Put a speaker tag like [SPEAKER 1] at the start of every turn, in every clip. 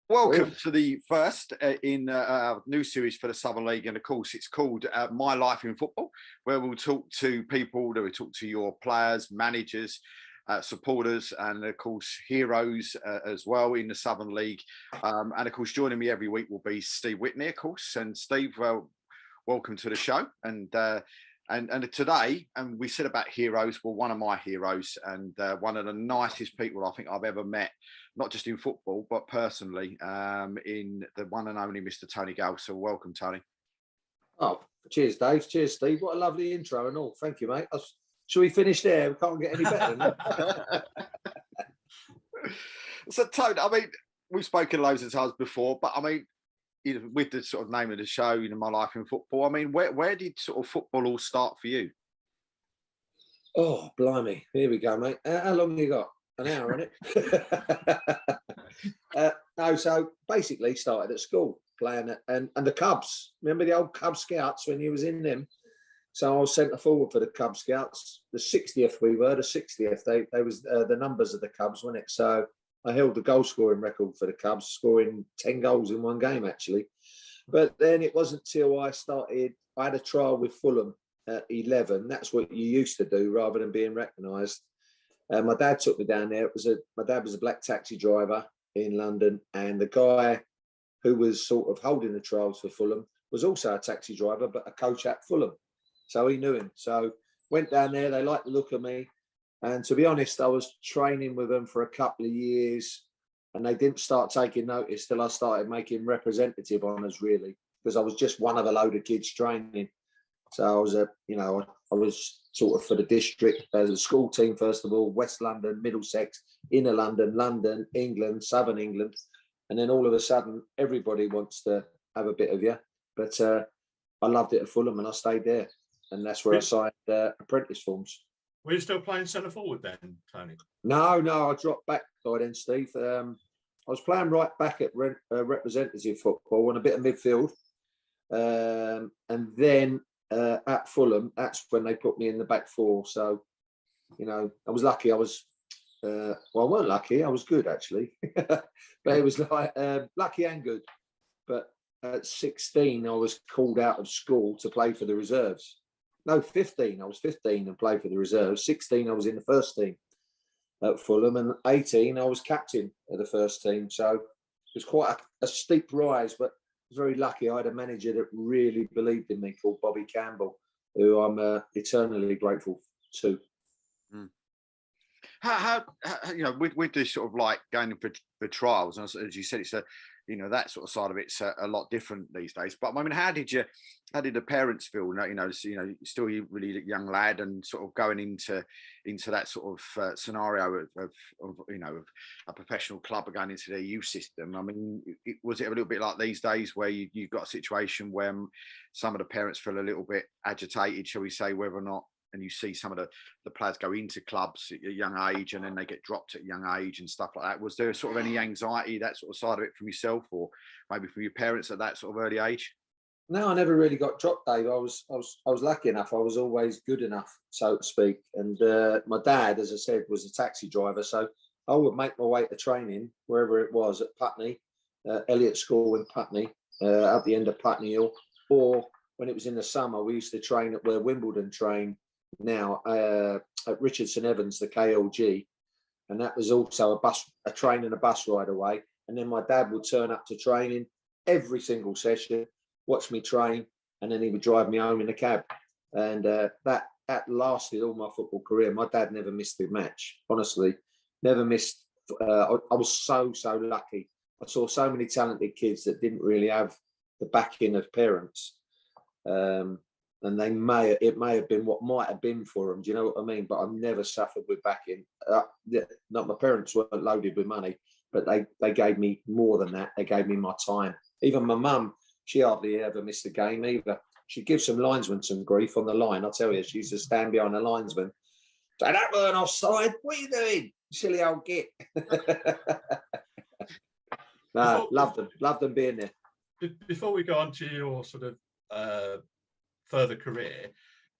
[SPEAKER 1] Welcome to the first in our new series for the Southern League, and of course it's called My Life in Football, where we'll talk to people, we'll talk to your players, managers, supporters, and of course heroes as well in the Southern League. And of course joining me every week will be Steve Whitney, of course. And Steve, welcome to the show. And today, and we said about heroes, well, one of my heroes and one of the nicest people I think I've ever met, not just in football, but personally, in the one and only Mr. Tony Gale. So welcome, Tony.
[SPEAKER 2] Oh, cheers, Dave. Cheers, Steve. What a lovely intro and all. Thank you, mate. Should we finish there? We can't get any better than that.
[SPEAKER 1] So, Tony, I mean, we've spoken loads of times before, but I mean, with the sort of name of the show, My Life in Football, I mean, where did sort of football all start for you?
[SPEAKER 2] Oh, blimey. Here we go, mate. How long have you got? An hour, innit? No, so basically started at school playing and the Cubs. Remember the old Cub Scouts when you was in them? So I was centre forward for the Cub Scouts. The 60th we were, the 60th. They was the numbers of the Cubs, wasn't it? So I held the goal scoring record for the Cubs, scoring 10 goals in one game, actually. But then it wasn't till I had a trial with Fulham at 11. That's what you used to do rather than being recognised. My dad took me down there. My dad was a black taxi driver in London, and the guy who was sort of holding the trials for Fulham was also a taxi driver, but a coach at Fulham. So he knew him. So went down there. They liked the look of me. And to be honest, I was training with them for a couple of years, and they didn't start taking notice till I started making representative honours, really, because I was just one of a load of kids training. So I was I was sort of for the district, the school team, first of all, West London, Middlesex, Inner London, London, England, Southern England. And then all of a sudden, everybody wants to have a bit of you. But I loved it at Fulham and I stayed there. And that's where I signed apprentice forms.
[SPEAKER 3] Were you still playing centre forward then, Tony?
[SPEAKER 2] No, I dropped back by then, Steve. I was playing right back at representative football and a bit of midfield. And then at Fulham, that's when they put me in the back four. So, I was lucky. I was, I weren't lucky. I was good, actually. But it was like lucky and good. But at 16, I was called out of school to play for the reserves. No, 15. I was 15 and played for the reserves. 16, I was in the first team at Fulham. And 18, I was captain of the first team. So it was quite a steep rise, but I was very lucky. I had a manager that really believed in me called Bobby Campbell, who I'm eternally grateful to.
[SPEAKER 1] Mm. How with this sort of like going for trials, and as you said, it's that sort of side of it's a lot different these days. But I mean, how did the parents feel? Still a really young lad and sort of going into that sort of scenario of a professional club or going into their youth system. I mean, was it a little bit like these days where you've got a situation where some of the parents feel a little bit agitated, shall we say, whether or not, and you see some of the players go into clubs at a young age and then they get dropped at a young age and stuff like that. Was there sort of any anxiety, that sort of side of it from yourself or maybe from your parents at that sort of early age?
[SPEAKER 2] No, I never really got dropped, Dave. I was lucky enough. I was always good enough, so to speak. And my dad, as I said, was a taxi driver. So I would make my way to training, wherever it was, at Putney, Elliott School in Putney, at the end of Putney Hill. Or when it was in the summer, we used to train at where Wimbledon train now, at Richardson Evans, the KLG, and that was also a train and a bus ride away. And then my dad would turn up to training every single session, watch me train, and then he would drive me home in a cab. And that lasted all my football career. My dad never missed a match, honestly, never missed. I was so lucky. I saw so many talented kids that didn't really have the backing of parents. And it may have been what might have been for them. Do you know what I mean? But I've never suffered with backing. Not my parents weren't loaded with money, but they gave me more than that. They gave me my time. Even my mum, she hardly ever missed a game either. She'd give some linesmen some grief on the line. I'll tell you, she used to stand behind the linesman. So that weren't offside. What are you doing, silly old git? No, loved them being there.
[SPEAKER 3] Before we go on to your sort of further career,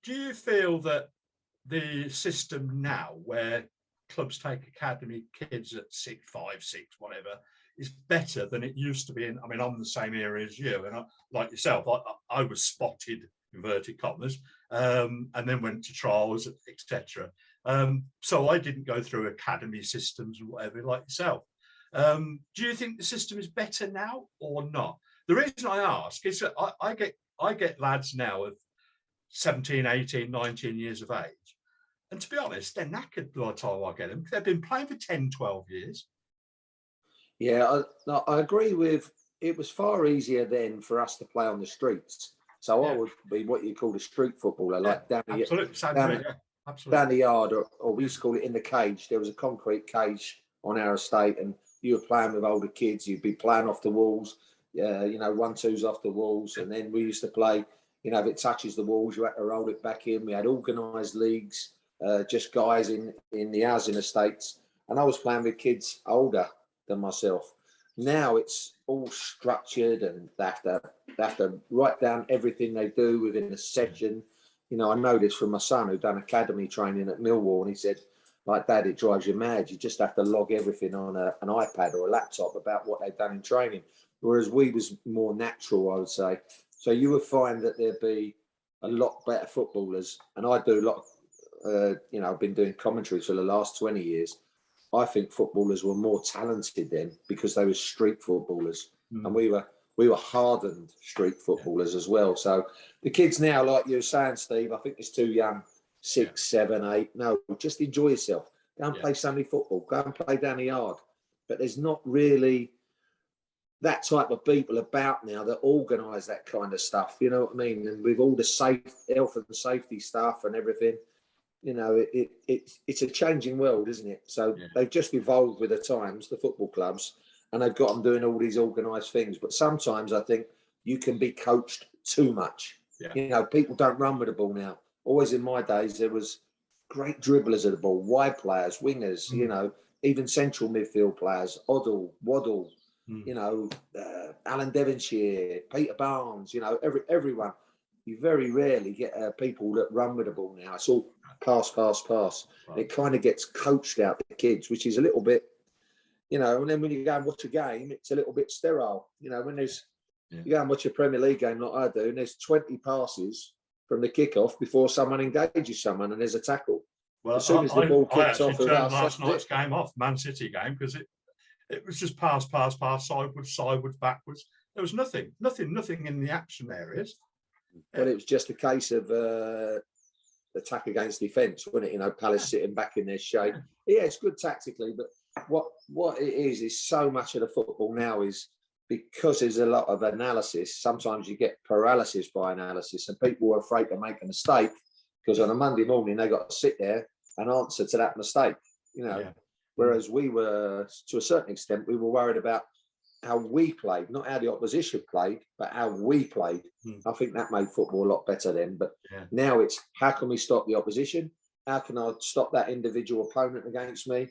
[SPEAKER 3] do you feel that the system now where clubs take academy kids at 6, 5, 6, whatever, is better than it used to be. I mean, I'm the same era as you, and like yourself, I was spotted, inverted commas, and then went to trials, etc. So I didn't go through academy systems or whatever like yourself. Do you think the system is better now or not? The reason I ask is that I get lads now of 17, 18, 19 years of age. And to be honest, they're knackered by the time I get them. They've been playing for 10, 12 years.
[SPEAKER 2] Yeah, I agree with. It was far easier then for us to play on the streets. So I would be what you call a street footballer, like down the yard, or we used to call it in the cage. There was a concrete cage on our estate, and you were playing with older kids. You'd be playing off the walls, 1-2s off the walls, and then we used to play. If it touches the walls, you had to roll it back in. We had organised leagues, just guys in the housing estates, and I was playing with kids older than myself. Now it's all structured, and they have to write down everything they do within a session. I know this from my son, who done academy training at Millwall, and he said, like, Dad, it drives you mad. You just have to log everything on an iPad or a laptop about what they've done in training. Whereas we was more natural, I would say. So you would find that there'd be a lot better footballers. And I do a lot of, I've been doing commentaries for the last 20 years. I think footballers were more talented then because they were street footballers. And we were hardened street footballers as well. So the kids now, like you were saying, Steve, I think it's too young, 6, 7, 8. No, just enjoy yourself. Go and play Sunday football. Go and play down the yard. But there's not really that type of people about now that organise that kind of stuff. You know what I mean? And with all the health and safety stuff and everything, it's a changing world, isn't it? So they've just evolved with the times, the football clubs, and they've got them doing all these organised things. But sometimes I think you can be coached too much. Yeah. People don't run with the ball now. Always in my days, there was great dribblers of the ball, wide players, wingers, even central midfield players, Oddle, Waddle, Alan Devonshire, Peter Barnes, everyone. You very rarely get people that run with the ball now. It's all pass. Right. It kind of gets coached out the kids, which is a little bit, and then when you go and watch a game, it's a little bit sterile. When there's, you go and watch a Premier League game like I do, and there's 20 passes from the kickoff before someone engages someone and there's a tackle.
[SPEAKER 3] Well, as soon as the ball kicks off, turned last night's game off, Man City game, because it was just pass, sideways, backwards. There was nothing in the action areas.
[SPEAKER 2] But it was just a case of attack against defence, wasn't it? Palace sitting back in their shape. Yeah, it's good tactically, but what it is so much of the football now is because there's a lot of analysis. Sometimes you get paralysis by analysis, and people are afraid to make a mistake because on a Monday morning they got to sit there and answer to that mistake. Whereas we were, to a certain extent, we were worried about how we played, not how the opposition played, but how we played. I think that made football a lot better then. But now it's how can we stop the opposition? How can I stop that individual opponent against me?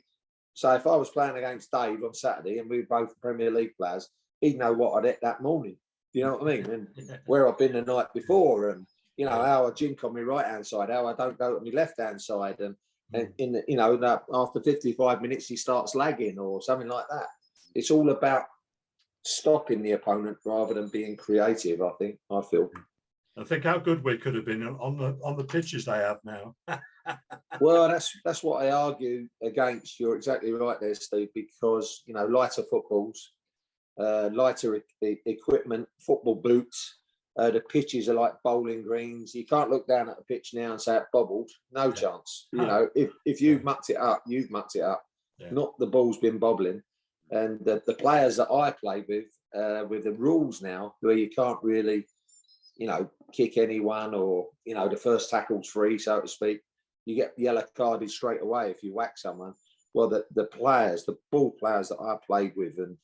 [SPEAKER 2] So if I was playing against Dave on Saturday and we were both Premier League players, he'd know what I'd hit that morning. You know what I mean? And where I've been the night before, and how I jink on my right hand side, how I don't go to my left hand side, and in that after 55 minutes he starts lagging or something like that. It's all about stopping the opponent rather than being creative. I feel.
[SPEAKER 3] I think how good we could have been on the pitches they have now.
[SPEAKER 2] Well, that's what I argue against. You're exactly right there, Steve, because lighter footballs, lighter equipment, football boots. The pitches are like bowling greens. You can't look down at the pitch now and say it bobbled. No chance. If you've mucked it up, you've mucked it up. Yeah. Not the ball's been bobbling. And the players that I play with the rules now, where you can't really, kick anyone or, the first tackle's free, so to speak. You get yellow carded straight away if you whack someone. Well, the players, the ball players that I played with, and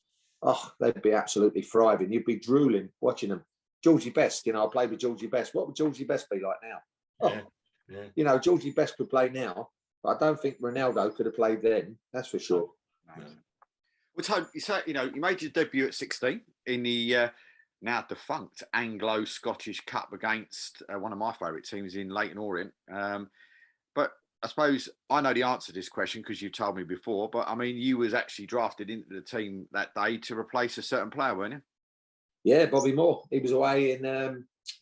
[SPEAKER 2] they'd be absolutely thriving. You'd be drooling watching them. Georgie Best, I played with Georgie Best. What would Georgie Best be like now? Georgie Best could play now, but I don't think Ronaldo could have played then. That's for sure.
[SPEAKER 1] No. Well, Tony, you made your debut at 16 in the now defunct Anglo-Scottish Cup against one of my favourite teams in Leyton Orient. But I suppose I know the answer to this question because you've told me before, but I mean, you was actually drafted into the team that day to replace a certain player, weren't you?
[SPEAKER 2] Yeah, Bobby Moore. He was away in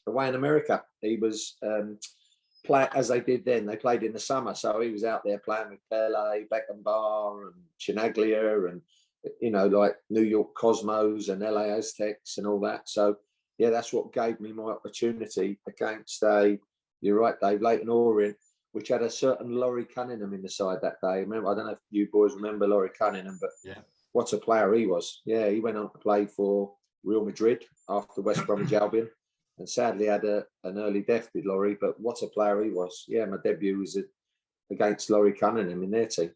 [SPEAKER 2] America. He was play as they did then. They played in the summer, so he was out there playing with Pele, Beckenbauer, and Chinaglia, and like New York Cosmos and LA Aztecs and all that. So yeah, that's what gave me my opportunity against you're right, Dave, Leighton Orient, which had a certain Laurie Cunningham in the side that day. Remember, I don't know if you boys remember Laurie Cunningham, but
[SPEAKER 3] yeah,
[SPEAKER 2] what a player he was. Yeah, he went on to play for Real Madrid after West Bromwich Albion, and sadly had an early death with Laurie, but what a player he was. Yeah, my debut was against Laurie Cunningham in their team.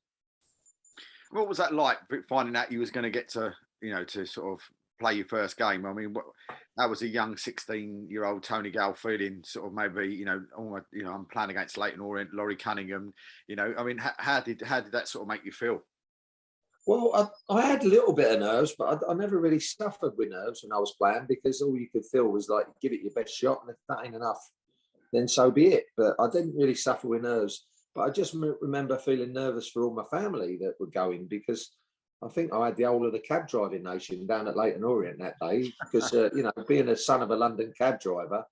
[SPEAKER 1] What was that like, finding out you was going to get to, to sort of play your first game? I mean, that was a young 16-year-old Tony Gale feeling, sort of maybe, almost, I'm playing against Leighton Orient, Laurie Cunningham. I mean, how did that sort of make you feel?
[SPEAKER 2] Well, I had a little bit of nerves, but I never really suffered with nerves when I was playing, because all you could feel was like, give it your best shot, and if that ain't enough, then so be it. But I didn't really suffer with nerves. But I just remember feeling nervous for all my family that were going, because I think I had the whole of the cab driving nation down at Leighton Orient that day, because, being a son of a London cab driver,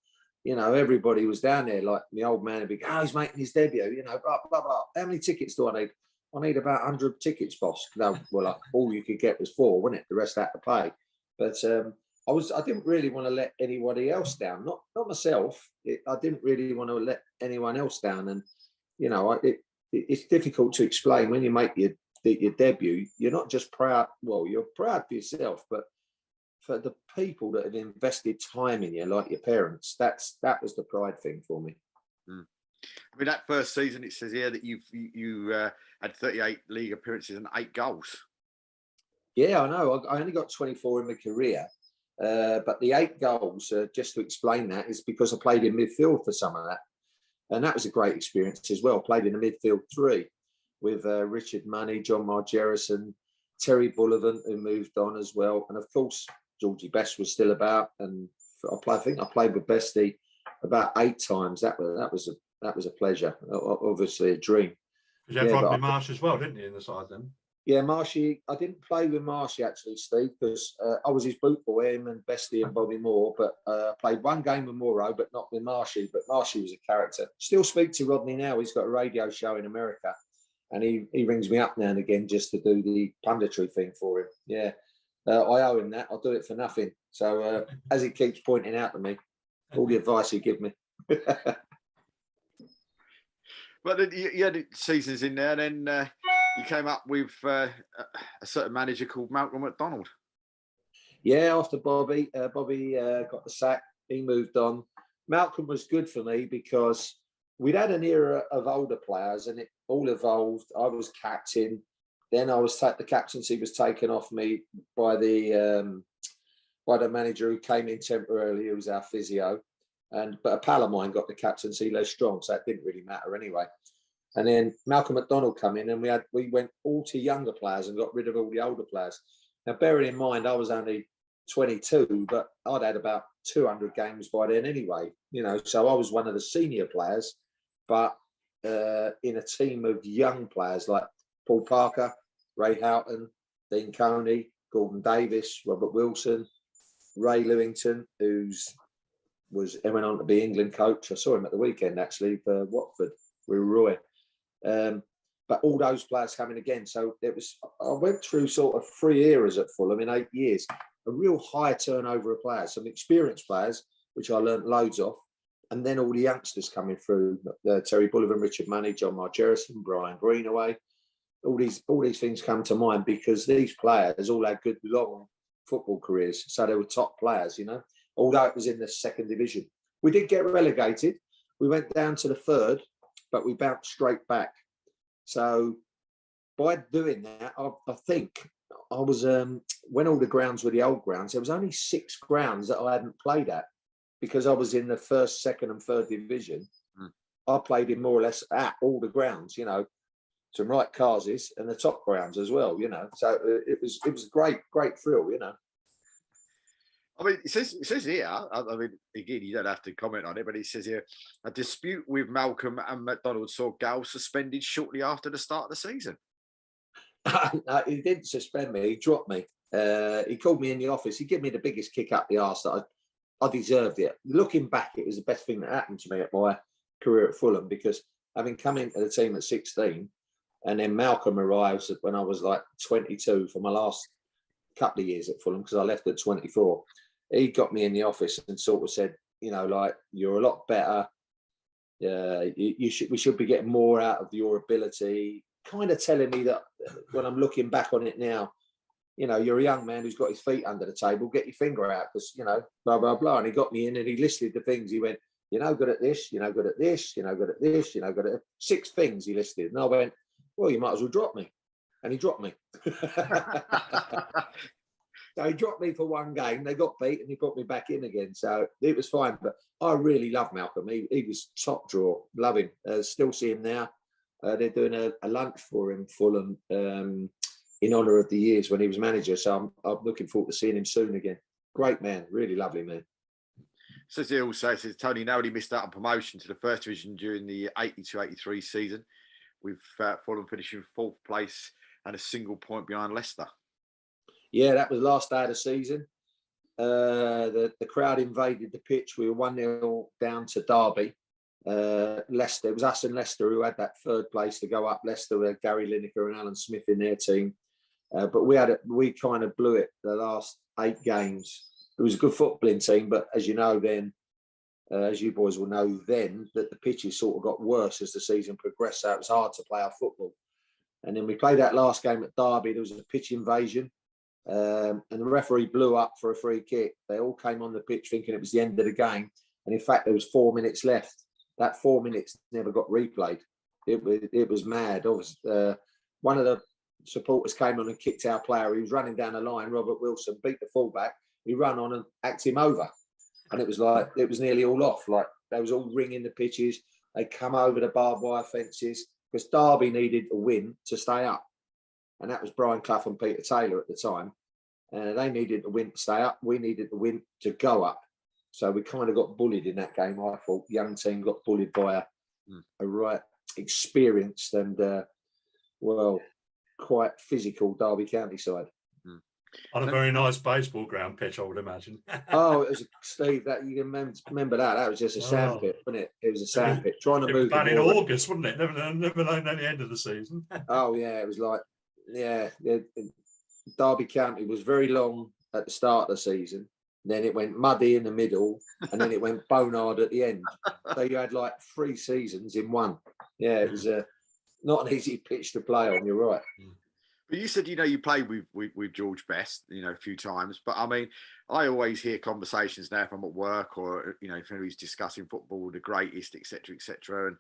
[SPEAKER 2] everybody was down there. Like my old man would be, he's making his debut, blah, blah, blah. How many tickets do I need? I need about 100 tickets, boss. No, well, all you could get was 4, wasn't it? The rest had to pay. But I didn't really want to let anybody else down. Not myself. I didn't really want to let anyone else down. And it's difficult to explain when you make your debut. You're not just proud. Well, you're proud for yourself, but for the people that have invested time in you, like your parents, that was the pride thing for me.
[SPEAKER 1] Mm. I mean, that first season, it says here that you had 38 league appearances and 8 goals.
[SPEAKER 2] Yeah, I know. I only got 24 in my career, but the 8 goals, just to explain that, is because I played in midfield for some of that. And that was a great experience as well. Played in the midfield 3 with Richard Money, John Margerison, Terry Bullivant, who moved on as well. And of course, Georgie Best was still about. And I think I played with Bestie about 8 times. That was a pleasure. Obviously a dream.
[SPEAKER 3] You had Rodney Marsh as well, didn't you, in the side then?
[SPEAKER 2] Yeah, Marshy. I didn't play with Marshy actually, Steve, because I was his boot boy, him and Bestie and Bobby Moore. But I played one game with Moore, but not with Marshy. But Marshy was a character. Still speak to Rodney now. He's got a radio show in America, and he rings me up now and again just to do the punditry thing for him. Yeah, I owe him that. I'll do it for nothing. So as he keeps pointing out to me, all the advice he give me.
[SPEAKER 1] But you had seasons in there, then you came up with a certain manager called Malcolm McDonald.
[SPEAKER 2] Yeah, after Bobby got the sack, he moved on. Malcolm was good for me because we'd had an era of older players and it all evolved. I was captain. Then the captaincy was taken off me by the manager who came in temporarily, who was our physio. But a pal of mine got the captaincy, Les Strong, so it didn't really matter anyway. And then Malcolm McDonald come in, and we went all to younger players and got rid of all the older players. Now, bearing in mind, I was only 22, but I'd had about 200 games by then anyway. So I was one of the senior players, but in a team of young players like Paul Parker, Ray Houghton, Dean Coney, Gordon Davis, Robert Wilson, Ray Lewington, went on to be England coach. I saw him at the weekend actually for Watford with Roy. But all those players coming again. So I went through sort of 3 eras at Fulham in 8 years. A real high turnover of players, some experienced players, which I learnt loads of, and then all the youngsters coming through: Terry Bullivant, Richard Money, John Margerison, Brian Greenaway. All these things come to mind because these players all had good long football careers, so they were top players. Although it was in the 2nd division, we did get relegated. We went down to the 3rd, but we bounced straight back. So by doing that, I think I was when all the grounds were the old grounds, there was only 6 grounds that I hadn't played at because I was in the 1st, 2nd, and 3rd division. I played in more or less at all the grounds, some right causes and the top grounds as well, So it was a great thrill,
[SPEAKER 1] I mean, it says here, I mean, again, you don't have to comment on it, but it says here, a dispute with Malcolm and McDonald saw Gale suspended shortly after the start of the season.
[SPEAKER 2] No, he didn't suspend me. He dropped me. He called me in the office. He gave me the biggest kick up the arse that I deserved it. Looking back, it was the best thing that happened to me at my career at Fulham, because having come into the team at 16, and then Malcolm arrives when I was like 22 for my last couple of years at Fulham, because I left at 24. He got me in the office and sort of said, you know, like, you're a lot better. We should be getting more out of your ability. Kind of telling me that when I'm looking back on it now, you know, you're a young man who's got his feet under the table, get your finger out, because, you know, blah, blah, blah. And he got me in and he listed the things. He went, you're no good at this, you're no good at this, you're no good at this, you're no good at 6 things he listed. And I went, well, you might as well drop me. And he dropped me. So he dropped me for one game. They got beat and he put me back in again. So it was fine. But I really love Malcolm. He was top draw. Love him. Still see him now. They're doing a lunch for him, Fulham, in honour of the years when he was manager. So I'm looking forward to seeing him soon again. Great man. Really lovely man.
[SPEAKER 1] Says he also says Tony narrowly missed out on promotion to the first division during the 82-83 season, with Fulham finishing 4th place and a single point behind Leicester. Yeah,
[SPEAKER 2] that was last day of the season. The crowd invaded the pitch. We were 1-0 down to Derby. Leicester, it was us and Leicester who had that 3rd place to go up. Leicester with Gary Lineker and Alan Smith in their team. But we kind of blew it the last 8 games. It was a good footballing team, but as you know then, as you boys will know then, that the pitches sort of got worse as the season progressed. So it was hard to play our football. And then we played that last game at Derby. There was a pitch invasion. And the referee blew up for a free kick. They all came on the pitch thinking it was the end of the game. And in fact, there was 4 minutes left. That 4 minutes never got replayed. It was mad. One of the supporters came on and kicked our player. He was running down the line. Robert Wilson beat the fullback. He ran on and hacked him over. And it was like, it was nearly all off. Like, they was all ringing the pitches. They come over the barbed wire fences because Derby needed a win to stay up. And that was Brian Clough and Peter Taylor at the time. They needed a win to stay up. We needed the win to go up. So we kind of got bullied in that game. I thought young team got bullied by a right experienced and, quite physical Derby County side.
[SPEAKER 3] On a very nice baseball ground pitch, I would imagine.
[SPEAKER 2] Oh, it was Steve. That you can remember that? That was just a sand pit, wasn't it? It was a sand pit. Trying to move.
[SPEAKER 3] Back in August, wasn't it? Never known at the end of the season.
[SPEAKER 2] Oh yeah, it was like Derby County was very long at the start of the season. Then it went muddy in the middle, and then it went bone hard at the end. So you had like 3 seasons in one. Yeah, it was not an easy pitch to play on. You're right.
[SPEAKER 1] But you said, you played with George Best, a few times. But I mean, I always hear conversations now if I'm at work or, if anybody's discussing football, the greatest, etc., etc. And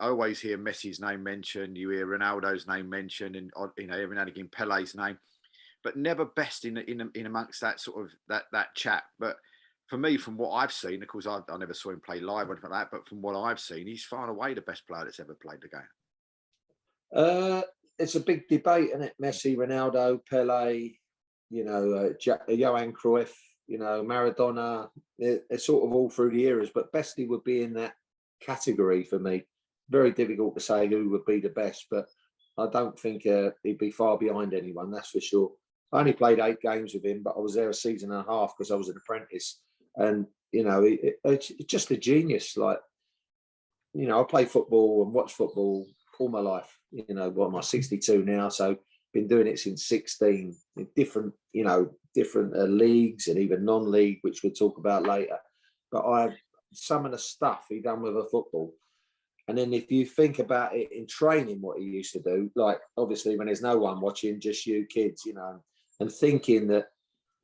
[SPEAKER 1] I always hear Messi's name mentioned. You hear Ronaldo's name mentioned, and every now and again Pele's name, but never Best in amongst that sort of that chat. But for me, from what I've seen, of course, I never saw him play live or anything like that. But from what I've seen, he's far and away the best player that's ever played the game.
[SPEAKER 2] It's a big debate, isn't it? Messi, Ronaldo, Pele, Johan Cruyff, Maradona. It's sort of all through the eras, but Bestie would be in that category for me. Very difficult to say who would be the best, but I don't think he'd be far behind anyone, that's for sure. I only played 8 games with him, but I was there a season and a half because I was an apprentice. And, it's just a genius. Like, I play football and watch football all my life. Am I 62 now? So been doing it since 16 in different leagues and even non-league, which we'll talk about later. But some of the stuff he done with a football. And then if you think about it in training, what he used to do, like obviously when there's no one watching, just you kids, and thinking that,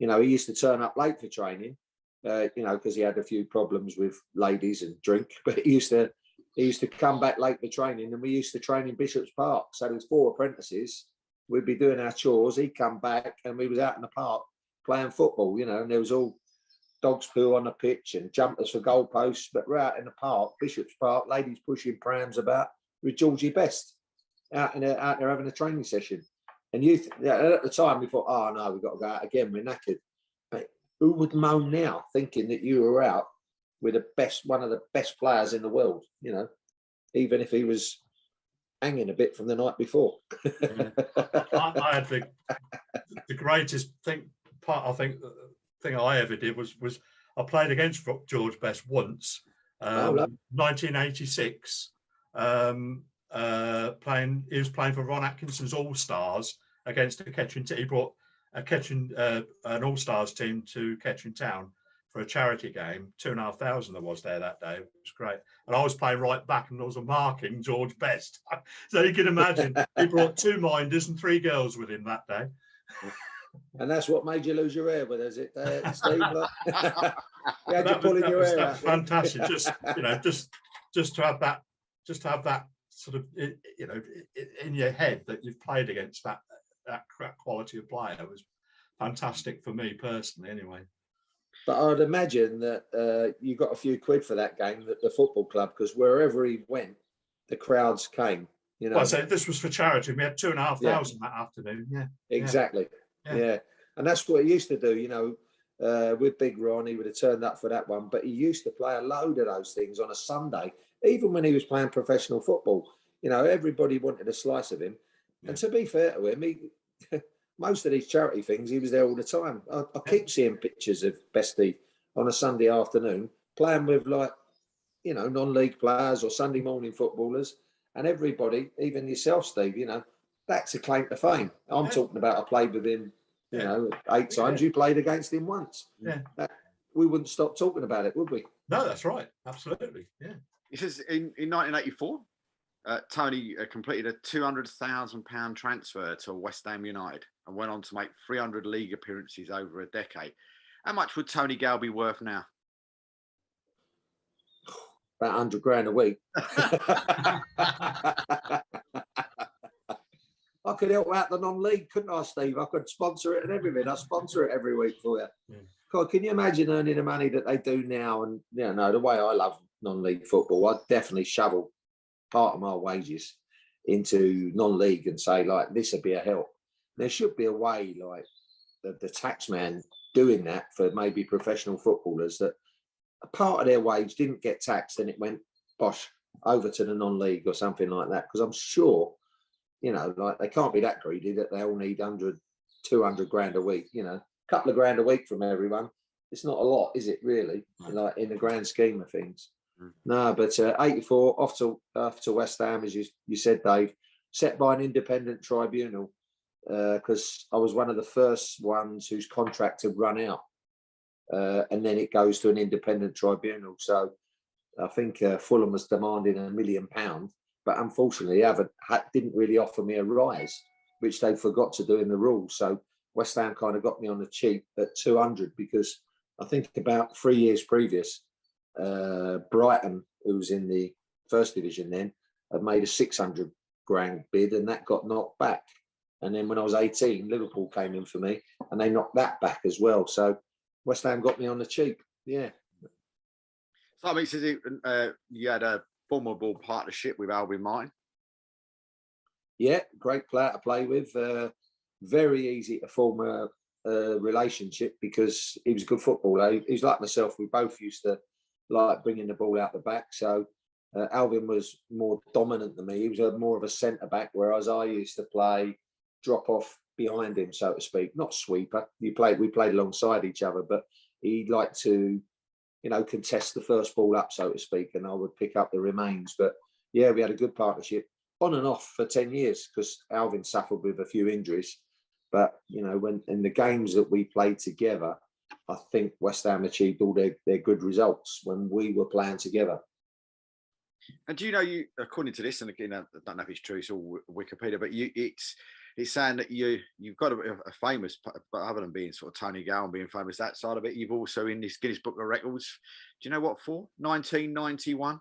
[SPEAKER 2] he used to turn up late for training, because he had a few problems with ladies and drink, but he used to come back late for training, and we used to train in Bishop's Park. So there was 4 apprentices. We'd be doing our chores. He'd come back and we was out in the park playing football, and there was all dogs poo on the pitch and jumpers for goalposts, but we're out in the park, Bishop's Park, ladies pushing prams about with Georgie Best out there having a training session. And at the time we thought, oh no, we've got to go out again, we're knackered. But who would moan now, thinking that you were out with one of the best players in the world? You know, even if he was hanging a bit from the night before.
[SPEAKER 3] I had the greatest thing. I think the thing I ever did was I played against George Best once, 1986. He was playing for Ron Atkinson's All Stars against a Kettering. He brought an All Stars team to Kettering Town for a charity game. 2,500 there was there that day. It was great, and I was playing right back, and I was marking George Best. So you can imagine, he brought 2 minders and 3 girls with him that day.
[SPEAKER 2] And that's what made you lose your hair with, is it, Steve? You had you pulling your hair out.
[SPEAKER 3] Fantastic. Just to have that sort of, you know, in your head that you've played against that quality of player was fantastic for me personally, anyway.
[SPEAKER 2] But I'd imagine that you got a few quid for that game at the football club, because wherever he went, the crowds came. You know,
[SPEAKER 3] well, so this was for charity. We had 2,500 that afternoon. Yeah,
[SPEAKER 2] exactly. Yeah. And that's what he used to do. You know, with Big Ron, he would have turned up for that one. But he used to play a load of those things on a Sunday, even when he was playing professional football. You know, everybody wanted a slice of him. Yeah. And to be fair to him, most of these charity things, he was there all the time. I keep seeing pictures of Bestie on a Sunday afternoon playing with, like, you know, non-league players or Sunday morning footballers, and everybody, even yourself, Steve, you know, that's a claim to fame. I'm talking about I played with him, you know, 8 times. You played against him once.
[SPEAKER 3] Yeah.
[SPEAKER 2] We wouldn't stop talking about it, would we?
[SPEAKER 3] No, that's right. Absolutely. Yeah.
[SPEAKER 1] He says in 1984, Tony completed a £200,000 transfer to West Ham United and went on to make 300 league appearances over a decade. How much would Tony Gale be worth now?
[SPEAKER 2] About 100 grand a week. I could help out the non-league, couldn't I, Steve? I could sponsor it and everything. I sponsor it every week for you. Yeah. God, can you imagine earning the money that they do now? And, you know, the way I love non-league football, I'd definitely shovel part of my wages into non-league and say, like, this would be a help. There should be a way, like the tax man doing that for maybe professional footballers, that a part of their wage didn't get taxed and it went, bosh, over to the non-league or something like that. Because I'm sure, you know, like, they can't be that greedy that they all need 100, 200 grand a week. You know, a couple of grand a week from everyone. It's not a lot, is it, really? Like, in the grand scheme of things. No, but 84 off to West Ham, as you said, Dave, set by an independent tribunal, because I was one of the first ones whose contract had run out, and then it goes to an independent tribunal. So I think Fulham was demanding £1 million, but unfortunately didn't really offer me a rise, which they forgot to do in the rules. So West Ham kind of got me on the cheap at 200, because I think about 3 years previous, Brighton, who was in the first division then, had made a 600 grand bid, and that got knocked back. And then when I was 18, Liverpool came in for me and they knocked that back as well. So West Ham got me on the cheap. Yeah.
[SPEAKER 1] So I mean, says you had a formidable partnership with Alvin Martin.
[SPEAKER 2] Yeah, great player to play with. Very easy to form a relationship, because he was a good footballer. He was like myself. We both used to like bringing the ball out the back. So Alvin was more dominant than me. He was more of a centre back, whereas I used to play drop off behind him, so to speak. Not sweeper. We played alongside each other, but he liked to, you know, contest the first ball up, so to speak, and I would pick up the remains. But yeah, we had a good partnership on and off for 10 years, because Alvin suffered with a few injuries. But, you know, when in the games that we played together, I think West Ham achieved all their good results when we were playing together.
[SPEAKER 1] And do you know, you, according to this, and again, I don't know if it's true, it's all Wikipedia, but it's saying that you've got a famous, but other than being sort of Tony Gale and being famous, that side of it, you've also in this Guinness Book of Records. Do you know what for? 1991,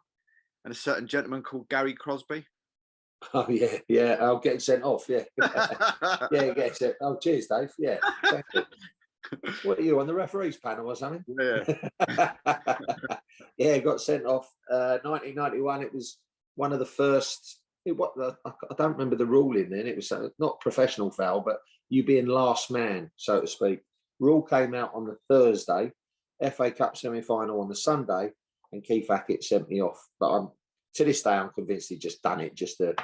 [SPEAKER 1] and a certain gentleman called Gary Crosby.
[SPEAKER 2] Oh yeah. I'll get sent off. Yeah, yeah, get sent. Oh, cheers, Dave. Yeah, thank you. What are you, on the referees panel or something?
[SPEAKER 1] Yeah.
[SPEAKER 2] Yeah, got sent off. 1991. It was one of the first. I don't remember the ruling then. It was not professional foul, but you being last man, so to speak, rule came out on the Thursday, FA Cup semi-final on the Sunday, and Keith Hackett sent me off. But to this day, I'm convinced he just done it just to,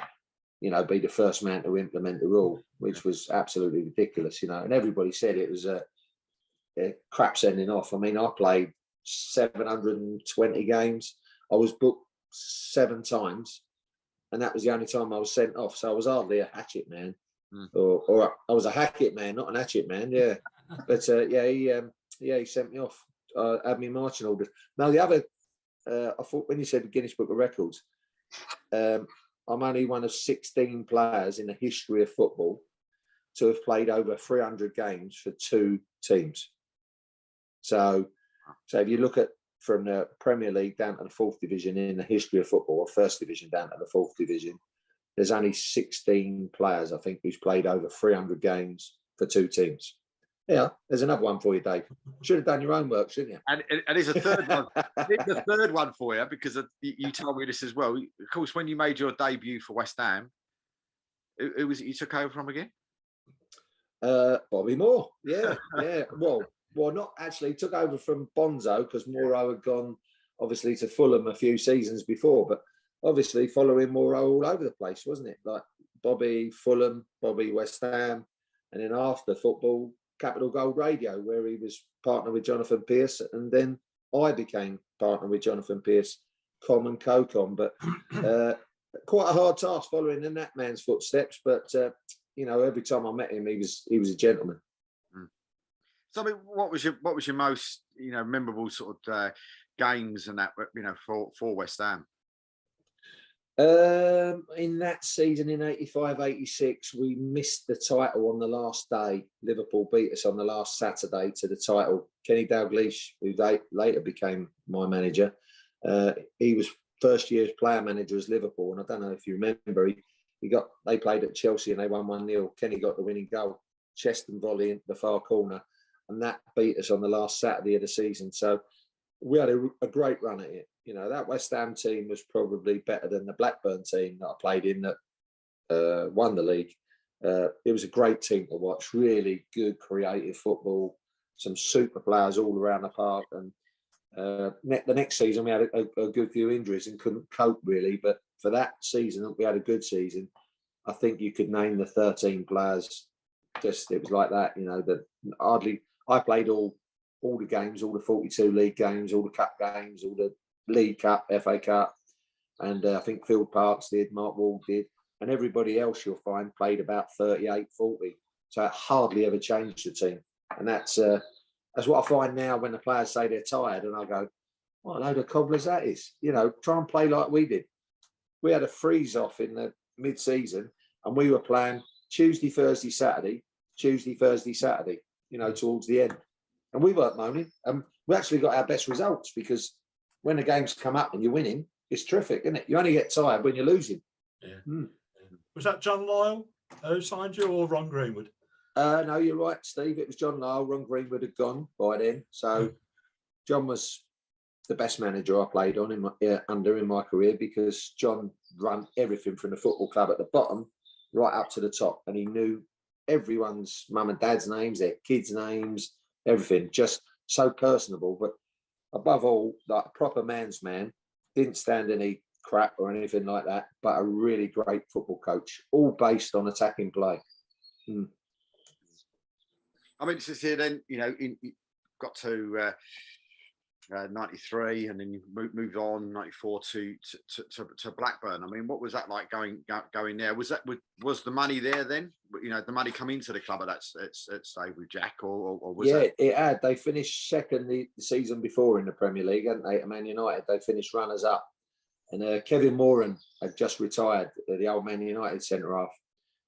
[SPEAKER 2] be the first man to implement the rule, which was absolutely ridiculous, And everybody said it was a crap sending off. I mean, I played 720 games. I was booked 7 times, and that was the only time I was sent off. So I was hardly a hatchet man, or I was a Hackett man, not an hatchet man. Yeah, but he sent me off. Had me marching orders. Now the other, I thought when you said the Guinness Book of Records, I'm only one of 16 players in the history of football to have played over 300 games for 2 teams. So if you look at from the Premier League down to the 4th division in the history of football, or 1st division down to the 4th division, there's only 16 players, I think, who's played over 300 games for 2 teams. Yeah, there's another one for you, Dave. Should have done your own work, shouldn't you?
[SPEAKER 1] And there's a third one. There's a third one for you, because you told me this as well. Of course, when you made your debut for West Ham, who was it you took over from again?
[SPEAKER 2] Bobby Moore. Yeah. Well, not actually. Took over from Bonzo because Moreau had gone, obviously, to Fulham a few seasons before. But obviously, following Moreau all over the place, wasn't it? Like Bobby Fulham, Bobby West Ham, and then after football, Capital Gold Radio, where he was partner with Jonathan Pearce, and then I became partner with Jonathan Pearce, com and co-com. But quite a hard task following in that man's footsteps. But every time I met him, he was a gentleman.
[SPEAKER 1] So, I mean, what was your most memorable sort of games and that for West Ham?
[SPEAKER 2] In that season in 85-86, we missed the title on the last day. Liverpool beat us on the last Saturday to the title. Kenny Dalglish, who later became my manager, he was first year's player manager as Liverpool, and I don't know if you remember, they played at Chelsea and they won 1-0. Kenny got the winning goal, chest and volley into the far corner, and that beat us on the last Saturday of the season. So we had a great run at it. That West Ham team was probably better than the Blackburn team that I played in that won the league. It was a great team to watch, really good creative football, some super players all around the park. And the next season we had a good few injuries and couldn't cope really. But for that season, we had a good season. I think you could name the 13 players. Just, it was like that, I played all the games, all the 42 league games, all the cup games, all the League Cup, FA Cup, and I think Phil Parks did, Mark Wall did, and everybody else you'll find played about 38, 40. So it hardly ever changed the team. And that's what I find now when the players say they're tired, and I go, what a load of cobblers that is. Try and play like we did. We had a freeze off in the mid-season, and we were playing Tuesday, Thursday, Saturday, towards the end. And we weren't moaning. We actually got our best results because when the games come up and you're winning, it's terrific, isn't it? You only get tired when you're losing.
[SPEAKER 3] Yeah. Was that John Lyle who signed you, or Ron Greenwood?
[SPEAKER 2] No, you're right, Steve. It was John Lyle. Ron Greenwood had gone by then. So John was the best manager I played on in my career, because John ran everything from the football club at the bottom right up to the top. And he knew everyone's mum and dad's names, their kids' names, everything. Just so personable. But above all, like a proper man's man, didn't stand any crap or anything like that, but a really great football coach, all based on attacking play.
[SPEAKER 1] I mean, just here then, you got to 93, and then you moved on 94 to Blackburn. I mean, what was that like going there? Was the money there then? The money come into the club at that stage with Jack, or was
[SPEAKER 2] it? It had. They finished second the season before in the Premier League, hadn't they? At Man United, they finished runners up, and Kevin Moran had just retired, the old Man United centre half.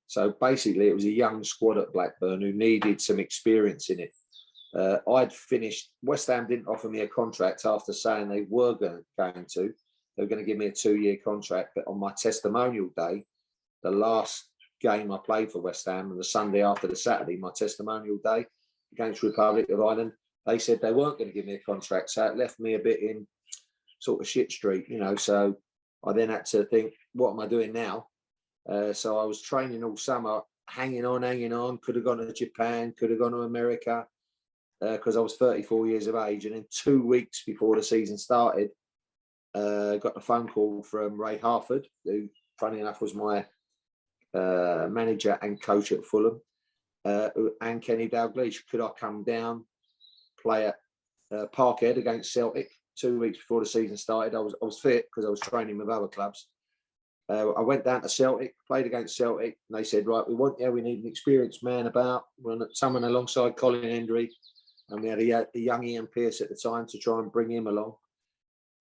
[SPEAKER 2] So basically, it was a young squad at Blackburn who needed some experience in it. I'd finished. West Ham didn't offer me a contract after saying they were going to. They were going to give me a 2-year contract, but on my testimonial day, the last game I played for West Ham, and the Sunday after the Saturday, my testimonial day against Republic of Ireland, they said they weren't going to give me a contract. So it left me a bit in sort of shit street, So I then had to think, what am I doing now? So I was training all summer, hanging on. Could have gone to Japan, could have gone to America. because I was 34 years of age. And then 2 weeks before the season started, got a phone call from Ray Harford, who, funny enough, was my manager and coach at Fulham, and Kenny Dalglish. Could I come down, play at Parkhead against Celtic 2 weeks before the season started? I was fit because I was training with other clubs. I went down to Celtic, played against Celtic, and they said, right, we need an experienced man about, someone alongside Colin Hendry, and we had a young Ian Pearce at the time to try and bring him along.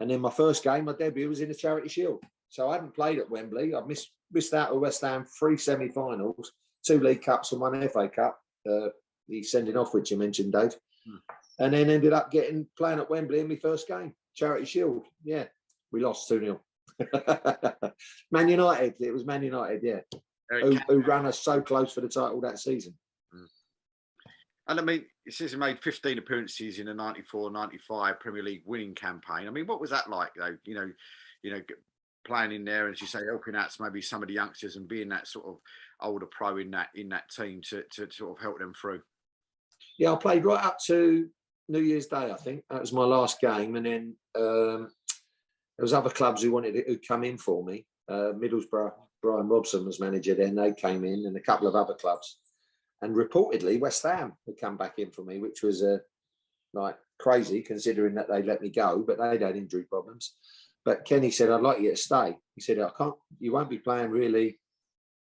[SPEAKER 2] And then my first game, my debut, was in the Charity Shield. So I hadn't played at Wembley. I missed out with West Ham 3 semi-finals, 2 League Cups and 1 FA Cup. The sending off, which you mentioned, Dave. And then ended up playing at Wembley in my first game, Charity Shield. Yeah, we lost 2-0. Man United. It was Man United, yeah, who ran us so close for the title that season.
[SPEAKER 1] And I mean, it says he made 15 appearances in the 94-95 Premier League winning campaign. I mean, what was that like, though? You know, playing in there, as you say, helping out maybe some of the youngsters and being that sort of older pro in that team to sort of help them through.
[SPEAKER 2] Yeah, I played right up to New Year's Day, I think. That was my last game. And then there was other clubs who come in for me. Middlesbrough, Brian Robson was manager then. They came in, and a couple of other clubs. And reportedly, West Ham had come back in for me, which was like crazy considering that they let me go, but they'd had injury problems. But Kenny said, I'd like you to stay. He said, you won't be playing really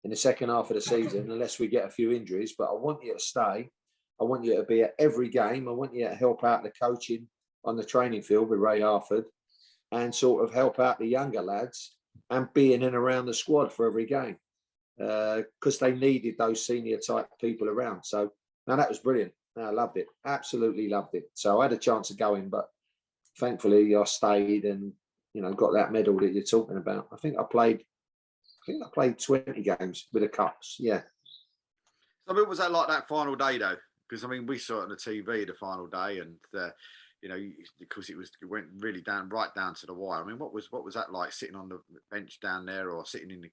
[SPEAKER 2] in the second half of the season unless we get a few injuries, but I want you to stay. I want you to be at every game. I want you to help out the coaching on the training field with Ray Harford and sort of help out the younger lads and be in and around the squad for every game. Because they needed those senior type people around. So now that was brilliant. I loved it. Absolutely loved it. So I had a chance of going, but thankfully I stayed and, got that medal that you're talking about. I think I played 20 games with the Cups. Yeah.
[SPEAKER 1] So what was that like, that final day, though? Because I mean, we saw it on the TV the final day, and because it went really right down to the wire. I mean, what was that like, sitting on the bench down there, or sitting in the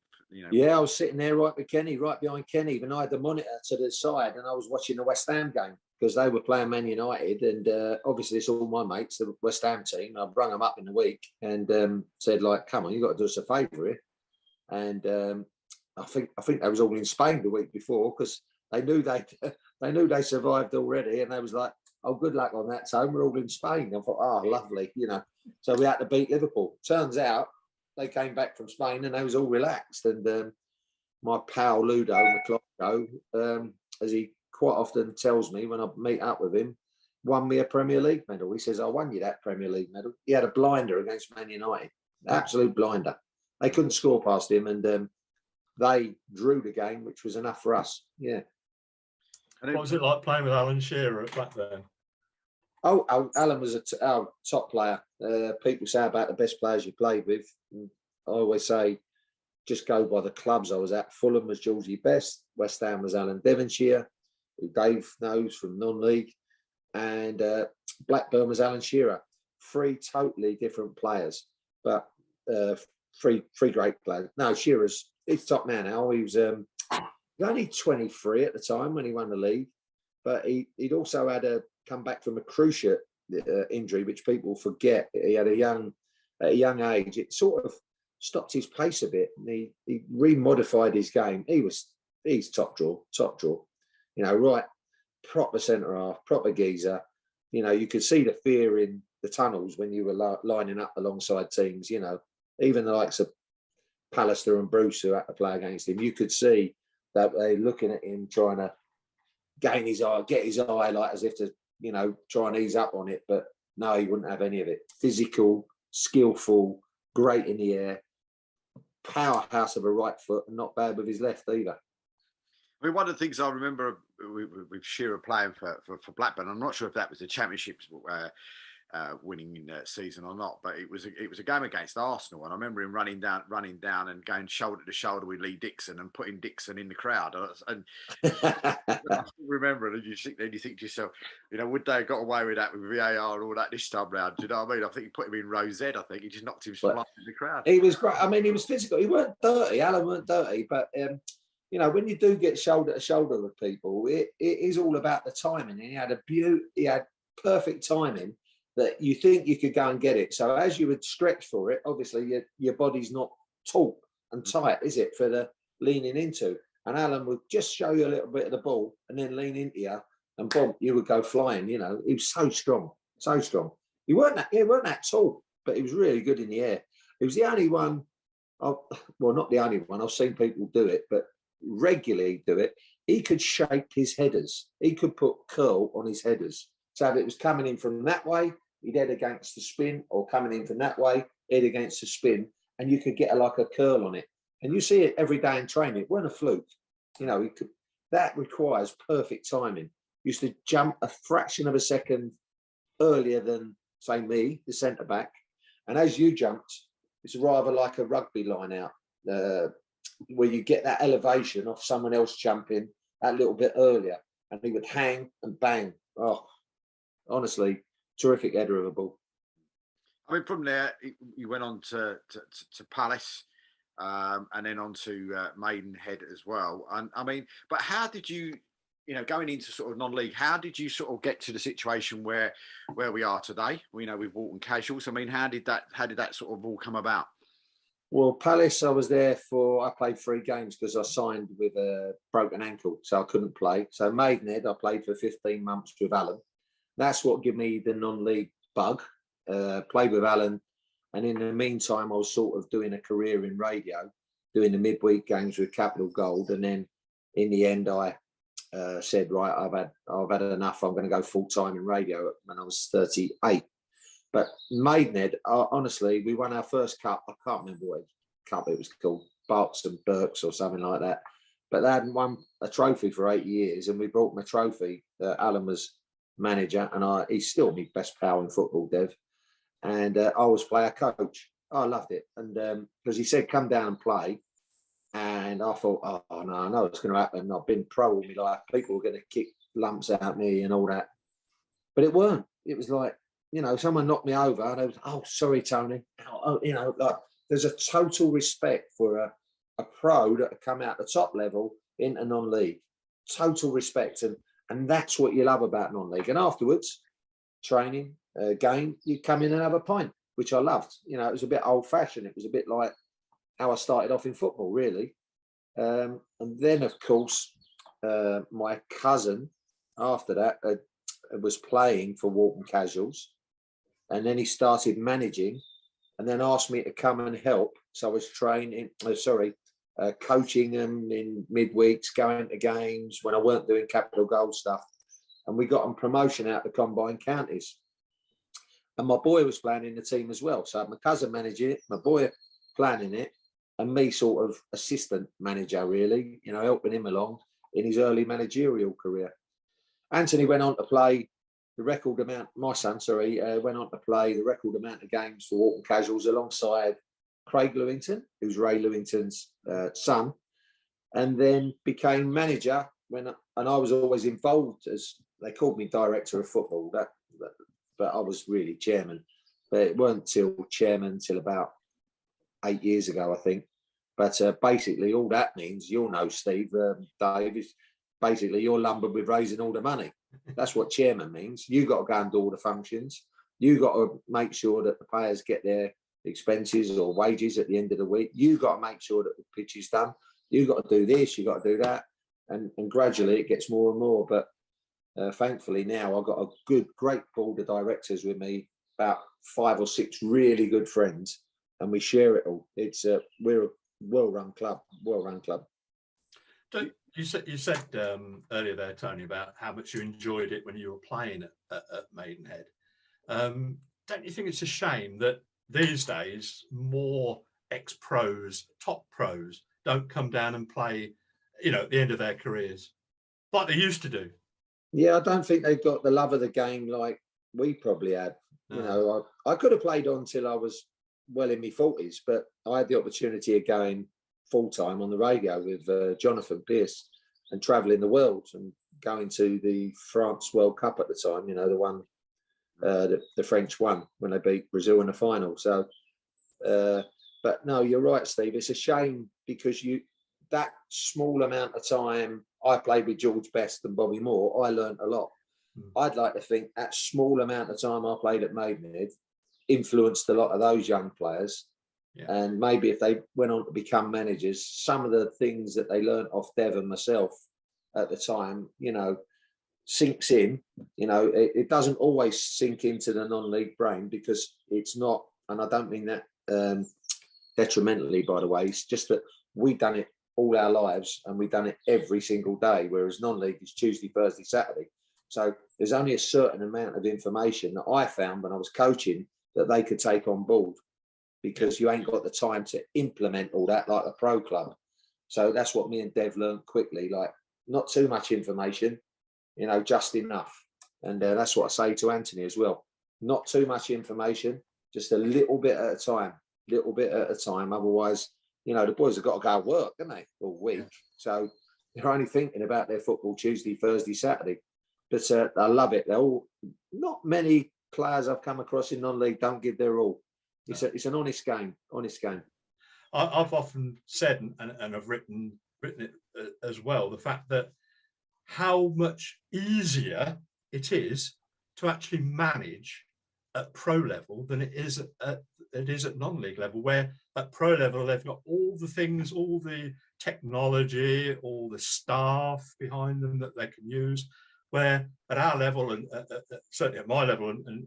[SPEAKER 2] Yeah, I was sitting there right with Kenny, right behind Kenny, and I had the monitor to the side, and I was watching the West Ham game because they were playing Man United, and obviously it's all my mates, the West Ham team. I rung them up in the week and said, like, come on, you got to do us a favour here. And I think they was all in Spain the week before because they knew they survived already, and they was like, oh, good luck on that, Tone. We're all in Spain. I thought, oh, lovely, So we had to beat Liverpool. Turns out they came back from Spain and they was all relaxed. And my pal Ludo McCloskey, as he quite often tells me when I meet up with him, won me a Premier League medal. He says, I won you that Premier League medal. He had a blinder against Man United, absolute blinder. They couldn't score past him, and they drew the game, which was enough for us. Yeah.
[SPEAKER 3] What was it like playing with Alan Shearer back then?
[SPEAKER 2] Oh, Alan was our top player. People say about the best players you played with. And I always say, just go by the clubs I was at. Fulham was Georgie Best. West Ham was Alan Devonshire, who Dave knows from non-league. And Blackburn was Alan Shearer. 3 totally different players, but three great players. No, he's top man now. He was only 23 at the time when he won the league, but he'd also had come back from a cruciate injury, which people forget. He had at a young age. It sort of stopped his pace a bit, and he remodified his game. He's top draw, right, proper centre half, proper geezer. You could see the fear in the tunnels when you were lining up alongside teams. Even the likes of Pallister and Bruce, who had to play against him, you could see that they're looking at him trying to gain his eye, get his eye, like as if to, try and ease up on it. But no, he wouldn't have any of it. Physical, skillful, great in the air, powerhouse of a right foot, and not bad with his left either.
[SPEAKER 1] I mean, one of the things I remember with Shearer playing for Blackburn, I'm not sure if that was the Championship's winning season or not, but it was a game against Arsenal, and I remember him running down and going shoulder to shoulder with Lee Dixon and putting Dixon in the crowd. And I still remember it, and you think to yourself, would they have got away with that with VAR and all that this time round? Do you know what I mean? I think he put him in row Z. I think he just knocked him flying in the crowd.
[SPEAKER 2] He was great. I mean, he was physical. He weren't dirty. Alan weren't dirty, but when you do get shoulder to shoulder with people, it is all about the timing. And he had perfect timing that you think you could go and get it. So as you would stretch for it, obviously your body's not taut and tight, is it, for the leaning into? And Alan would just show you a little bit of the ball and then lean into you, and boom, you would go flying. You know, he was so strong, so strong. He weren't that tall, but he was really good in the air. He was the only one. Well, not the only one. I've seen people do it, but regularly do it. He could shape his headers. He could put curl on his headers. So if it was coming in from that way, he'd head against the spin, or coming in from that way, head against the spin, and you could get like a curl on it. And you see it every day in training. It wasn't a fluke. You know, that requires perfect timing. Used to jump a fraction of a second earlier than, say, me, the centre back. And as you jumped, it's rather like a rugby line out, where you get that elevation off someone else jumping that little bit earlier. And he would hang and bang. Oh, honestly, terrific header of a ball.
[SPEAKER 1] I mean, from there, you went on to Palace, and then on to Maidenhead as well. And I mean, but how did you, going into sort of non-league, how did you sort of get to the situation where we are today? We know with Walton Casuals. I mean, how did that sort of all come about?
[SPEAKER 2] Well, Palace, I was there I played 3 games because I signed with a broken ankle, so I couldn't play. So Maidenhead, I played for 15 months with Alan. That's what gave me the non-league bug. Played with Alan, and in the meantime, I was sort of doing a career in radio, doing the midweek games with Capital Gold, and then in the end, I said, right, I've had enough. I'm going to go full time in radio when I was 38. But Maidenhead, honestly, we won our first cup. I can't remember what cup it was called, Barks and Burks or something like that. But they hadn't won a trophy for 8 years, and we brought them a trophy. Alan was manager, and he's still my best pal in football, Dev. And I was player coach. I loved it, and because he said, "Come down and play." And I thought, oh no, I know it's going to happen. I've been pro all my life. People were going to kick lumps at me and all that. But it weren't. It was like, someone knocked me over and I was, oh, sorry, Tony. Like there's a total respect for a pro that had come out the top level into non-league. Total respect. And that's what you love about non-league. And afterwards, training, game, you come in and have a pint, which I loved. It was a bit old-fashioned. It was a bit like how I started off in football, really. And then, of course, my cousin, after that, was playing for Walton Casuals. And then he started managing and then asked me to come and help. So I was coaching them in midweeks, going to games when I weren't doing Capital Gold stuff. And we got on promotion out the combined counties. And my boy was playing in the team as well. So my cousin managing it, my boy planning it, and me sort of assistant manager, really, helping him along in his early managerial career. Anthony went on to play the record amount, went on to play the record amount of games for Walton Casuals alongside Craig Lewington, who's Ray Lewington's son, and then became manager and I was always involved, as they called me director of football, but I was really chairman. But it weren't chairman till about 8 years ago, I think. But basically, all that means, Steve, Dave, is basically you're lumbered with raising all the money. That's what chairman means. You got to go and do all the functions. You got to make sure that the players get their expenses or wages at the end of the week. You got to make sure that the pitch is done. You got to do this. You got to do that, and gradually it gets more and more. But thankfully now I've got a great board of directors with me, about 5 or 6 really good friends, and we share it all. We're a well-run club.
[SPEAKER 3] You said earlier there, Tony, about how much you enjoyed it when you were playing at Maidenhead. Don't you think it's a shame that these days more ex-pros, top pros, don't come down and play, at the end of their careers like they used to do?
[SPEAKER 2] Yeah, I don't think they've got the love of the game like we probably had. No. I could have played on till I was well in my 40s, but I had the opportunity of going full-time on the radio with Jonathan Pearce and travelling the world and going to the France World Cup at the time, the one the French won when they beat Brazil in the final. So, but no, you're right, Steve. It's a shame because that small amount of time I played with George Best and Bobby Moore, I learned a lot. I'd like to think that small amount of time I played at Maidenhead influenced a lot of those young players.
[SPEAKER 3] Yeah.
[SPEAKER 2] And maybe if they went on to become managers, some of the things that they learnt off Dev and myself at the time, you know, sinks in. You know, it doesn't always sink into the non-league brain, because it's not, and I don't mean that detrimentally, by the way. It's just that we've done it all our lives and we've done it every single day, whereas non-league is Tuesday, Thursday, Saturday. So there's only a certain amount of information that I found when I was coaching that they could take on board, because you ain't got the time to implement all that like a pro club. So that's what me and Dev learned quickly, like not too much information, you know, just enough. And that's what I say to Anthony as well. Not too much information, just a little bit at a time, Otherwise, you know, the boys have got to go to work, don't they, all week. So they're only thinking about their football Tuesday, Thursday, Saturday. But I love it. They're all, not many players I've come across in non-league don't give their all. It's an honest game,
[SPEAKER 3] I've often said, and I've written it as well, the fact that how much easier it is to actually manage at pro level than it is at non-league level, where at pro level they've got all the things, all the technology, all the staff behind them that they can use, where at our level, and certainly at my level, and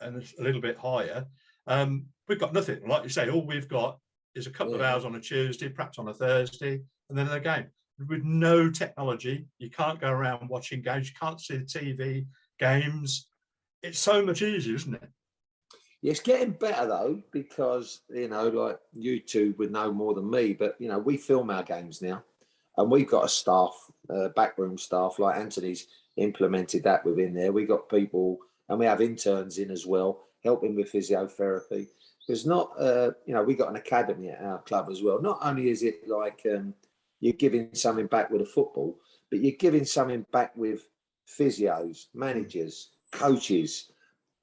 [SPEAKER 3] a little bit higher, we've got nothing. Like you say, all we've got is a couple of hours on a Tuesday, perhaps on a Thursday, and then the game. With no technology, you can't go around watching games, you can't see the TV games. It's so much easier, isn't it?
[SPEAKER 2] Yeah, it's getting better though, because, you know, like you two would know more than me, but, you know, we film our games now, and we've got a staff, backroom staff, like Anthony's implemented that within there. We got people, and we have interns in as well, helping with physiotherapy. There's not, you know, we got an academy at our club as well. Not only is it like you're giving something back with a football, but you're giving something back with physios, managers, coaches,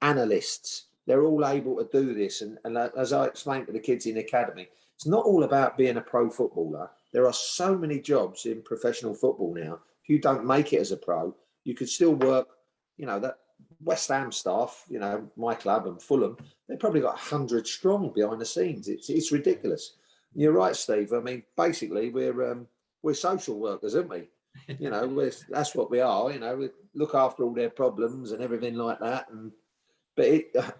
[SPEAKER 2] analysts. They're all able to do this. And as I explained to the kids in the academy, it's not all about being a pro footballer. There are so many jobs in professional football now. If you don't make it as a pro, you could still work, you know, that West Ham staff, you know, my club and Fulham, they've probably got 100 strong behind the scenes. It's ridiculous. You're right, Steve. I mean, basically, we're social workers, aren't we? You know, that's what we are. You know, we look after all their problems and everything like that. But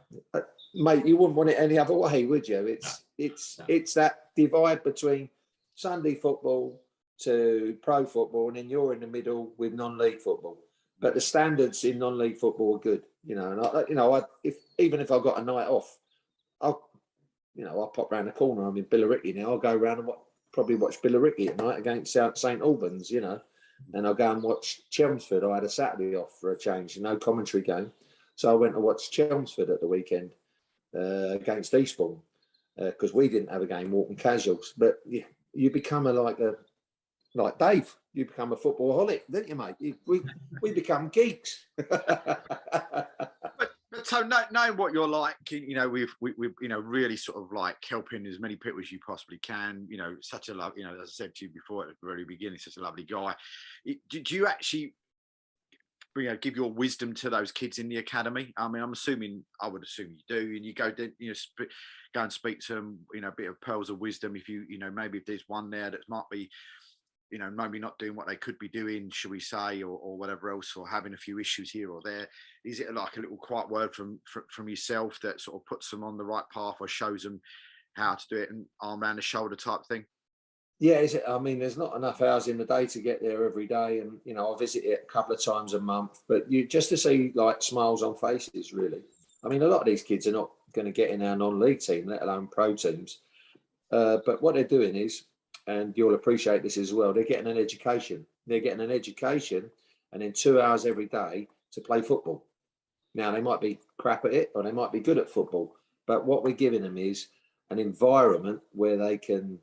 [SPEAKER 2] mate, you wouldn't want it any other way, would you? It's that divide between Sunday football to pro football, and then you're in the middle with non-league football. But the standards in non-league football are good, you know. And even if I've got a night off, I'll pop round the corner. I'm in Billericay now. I'll go round and probably watch Billericay at night against St Albans, you know. And I'll go and watch Chelmsford. I had a Saturday off for a change, no commentary game. So I went to watch Chelmsford at the weekend against Eastbourne, because we didn't have a game, walking casuals. But you become like Dave, you become a football holic, didn't you, mate? We become geeks.
[SPEAKER 1] But so knowing what you're like, you know, we've you know, really sort of like helping as many people as you possibly can. You know, such a love. You know, as I said to you before at the very beginning, such a lovely guy. Do you actually, you know, give your wisdom to those kids in the academy? I mean, I would assume you do, and you go and speak to them, you know, a bit of pearls of wisdom. If you know, maybe if there's one there that might be, you know, maybe not doing what they could be doing, should we say, or whatever else, or having a few issues here or there. Is it like a little quiet word from yourself that sort of puts them on the right path, or shows them how to do it, and arm around the shoulder type thing?
[SPEAKER 2] Yeah, I mean, there's not enough hours in the day to get there every day, and you know, I visit it a couple of times a month. But you just to see like smiles on faces, really. I mean, a lot of these kids are not going to get in our non-league team, let alone pro teams. But what they're doing is, and you'll appreciate this as well, they're getting an education. They're getting an education, and then 2 hours every day to play football. Now, they might be crap at it, or they might be good at football. But what we're giving them is an environment where they can,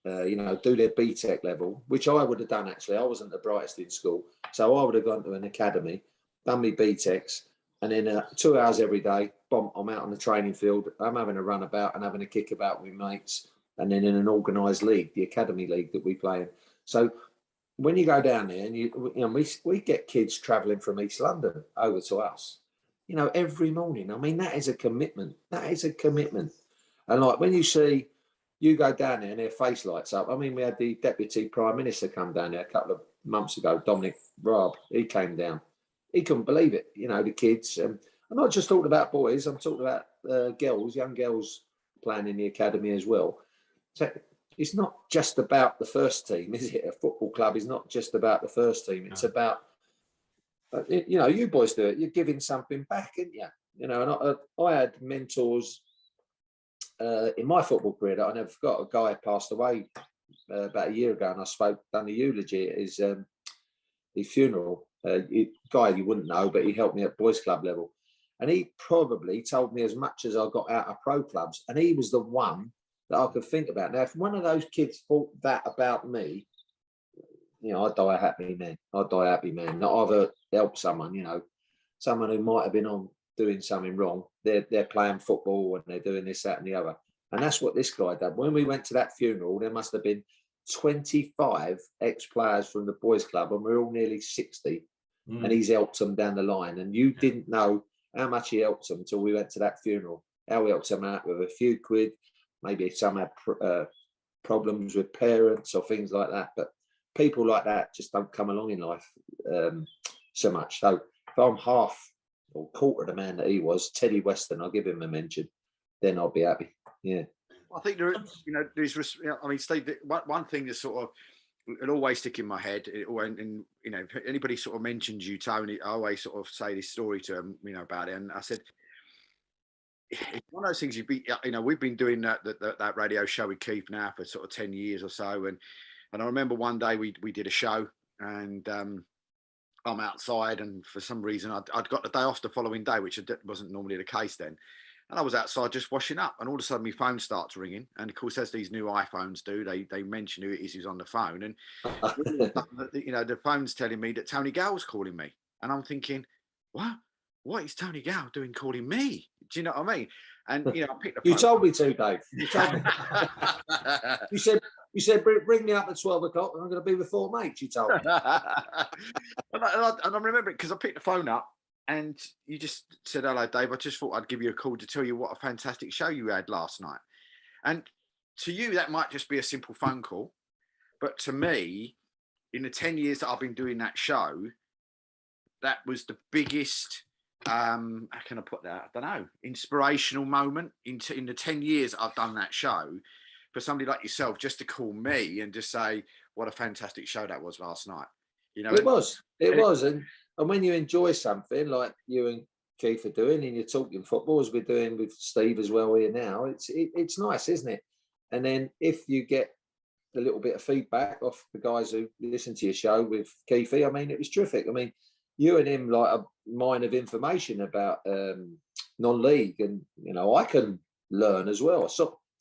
[SPEAKER 2] you know, do their BTEC level, which I would have done, actually. I wasn't the brightest in school. So I would have gone to an academy, done my BTECs, and then 2 hours every day, boom, I'm out on the training field. I'm having a run about and having a kick about with mates, and then in an organised league, the academy league that we play in. So when you go down there and we get kids travelling from East London over to us, every morning. I mean, that is a commitment. That is a commitment. And like when you go down there and their face lights up. I mean, we had the Deputy Prime Minister come down there a couple of months ago, Dominic Raab. He came down. He couldn't believe it. The kids. I'm not just talking about boys. I'm talking about girls, young girls playing in the academy as well. So it's not just about the first team, is it? A football club is not just about the first team. It's about, you boys do it. You're giving something back, aren't you? And I had mentors in my football career that I never forgot. A guy passed away about a year ago, and I done the eulogy at his funeral. Guy you wouldn't know, but he helped me at boys club level. And he probably told me as much as I got out of pro clubs. And he was the one that I could think about. Now, if one of those kids thought that about me, I'd die a happy man. I'd die a happy man. Not I've helped someone, someone who might have been on doing something wrong. They're playing football and they're doing this, that, and the other. And that's what this guy did. When we went to that funeral, there must have been 25 ex-players from the boys club, and we're all nearly 60. And he's helped them down the line. And you didn't know how much he helped them until we went to that funeral. How he helped them out with a few quid. Maybe some had problems with parents or things like that. But people like that just don't come along in life so much. So if I'm half or quarter the man that he was, Teddy Weston, I'll give him a mention. Then I'll be happy. Yeah.
[SPEAKER 1] I think there's, Steve, one thing that sort of, it always stick in my head. And if anybody sort of mentions you, Tony, I always sort of say this story to them, about it. And I said, it's one of those things we've been doing that radio show with Keith now for sort of 10 years or so. And I remember one day we did a show, and I'm outside, and for some reason I'd got the day off the following day, which wasn't normally the case then. And I was outside just washing up, and all of a sudden my phone starts ringing. And of course, as these new iPhones do, they mention who it is who's on the phone. And the phone's telling me that Tony Gale's calling me. And I'm thinking, what is Tony Gale doing calling me? Do you know what I mean? And I picked the phone.
[SPEAKER 2] You told me to, Dave. You told me. You said bring me up at 12 o'clock and I'm going to be with 4 mates, you told me.
[SPEAKER 1] and I remember it because I picked the phone up. And you just said, hello, Dave. I just thought I'd give you a call to tell you what a fantastic show you had last night. And to you, that might just be a simple phone call. But to me, in the 10 years that I've been doing that show, that was the biggest, how can I put that? I don't know, inspirational moment in the 10 years I've done that show. For somebody like yourself, just to call me and just say, what a fantastic show that was last night.
[SPEAKER 2] It was. And when you enjoy something like you and Keith are doing, and you're talking football as we're doing with Steve as well here now, it's nice, isn't it? And then if you get a little bit of feedback off the guys who listen to your show with Keithy, I mean, it was terrific. I mean, you and him like a mine of information about non-league, and I can learn as well. I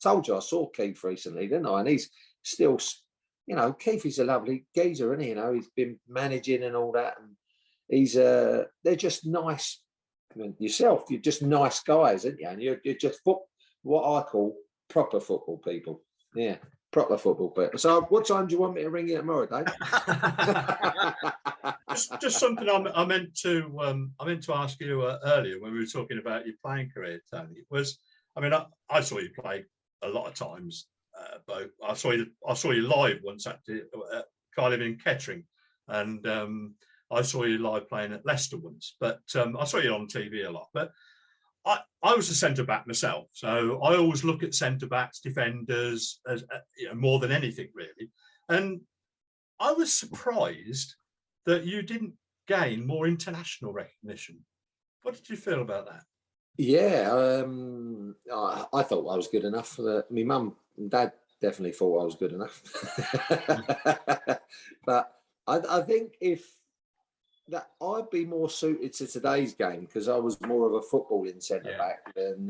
[SPEAKER 2] told you I saw Keith recently, didn't I? And he's still, Keithy's a lovely geezer, isn't he? He's been managing and all that, and they're just nice. I mean, yourself, you're just nice guys, aren't you? And you're just what I call proper football people. Yeah, proper football people. So, what time do you want me to ring you tomorrow, Dave?
[SPEAKER 3] just something I meant to ask you earlier when we were talking about your playing career, Tony. I saw you play a lot of times, but I saw you live once at Cardiff in Kettering, and I saw you live playing at Leicester once, but I saw you on TV a lot. But I was a centre back myself, so I always look at centre backs, defenders, as more than anything really. And I was surprised that you didn't gain more international recognition. What did you feel about that?
[SPEAKER 2] Yeah, I thought I was good enough. My mum and dad definitely thought I was good enough. But I think that I'd be more suited to today's game because I was more of a footballing centre back than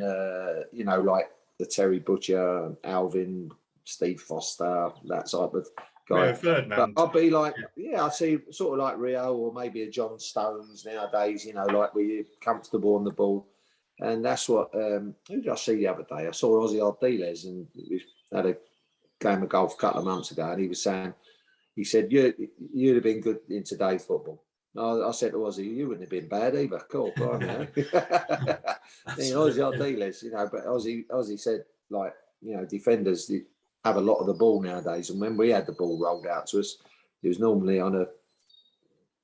[SPEAKER 2] like the Terry Butcher, Alvin, Steve Foster, that type of guy. But I'd be like, I see sort of like Rio or maybe a John Stones nowadays. Like where you're comfortable on the ball, and that's what. Who did I see the other day? I saw Ozzy Ardiles, and we had a game of golf a couple of months ago, and he was saying, he said, you'd have been good in today's football. I said to Ozzy, you wouldn't have been bad either. Cool, blimey, Ozzy are dealers, but Ozzy said, like, defenders have a lot of the ball nowadays. And when we had the ball rolled out to us, it was normally on a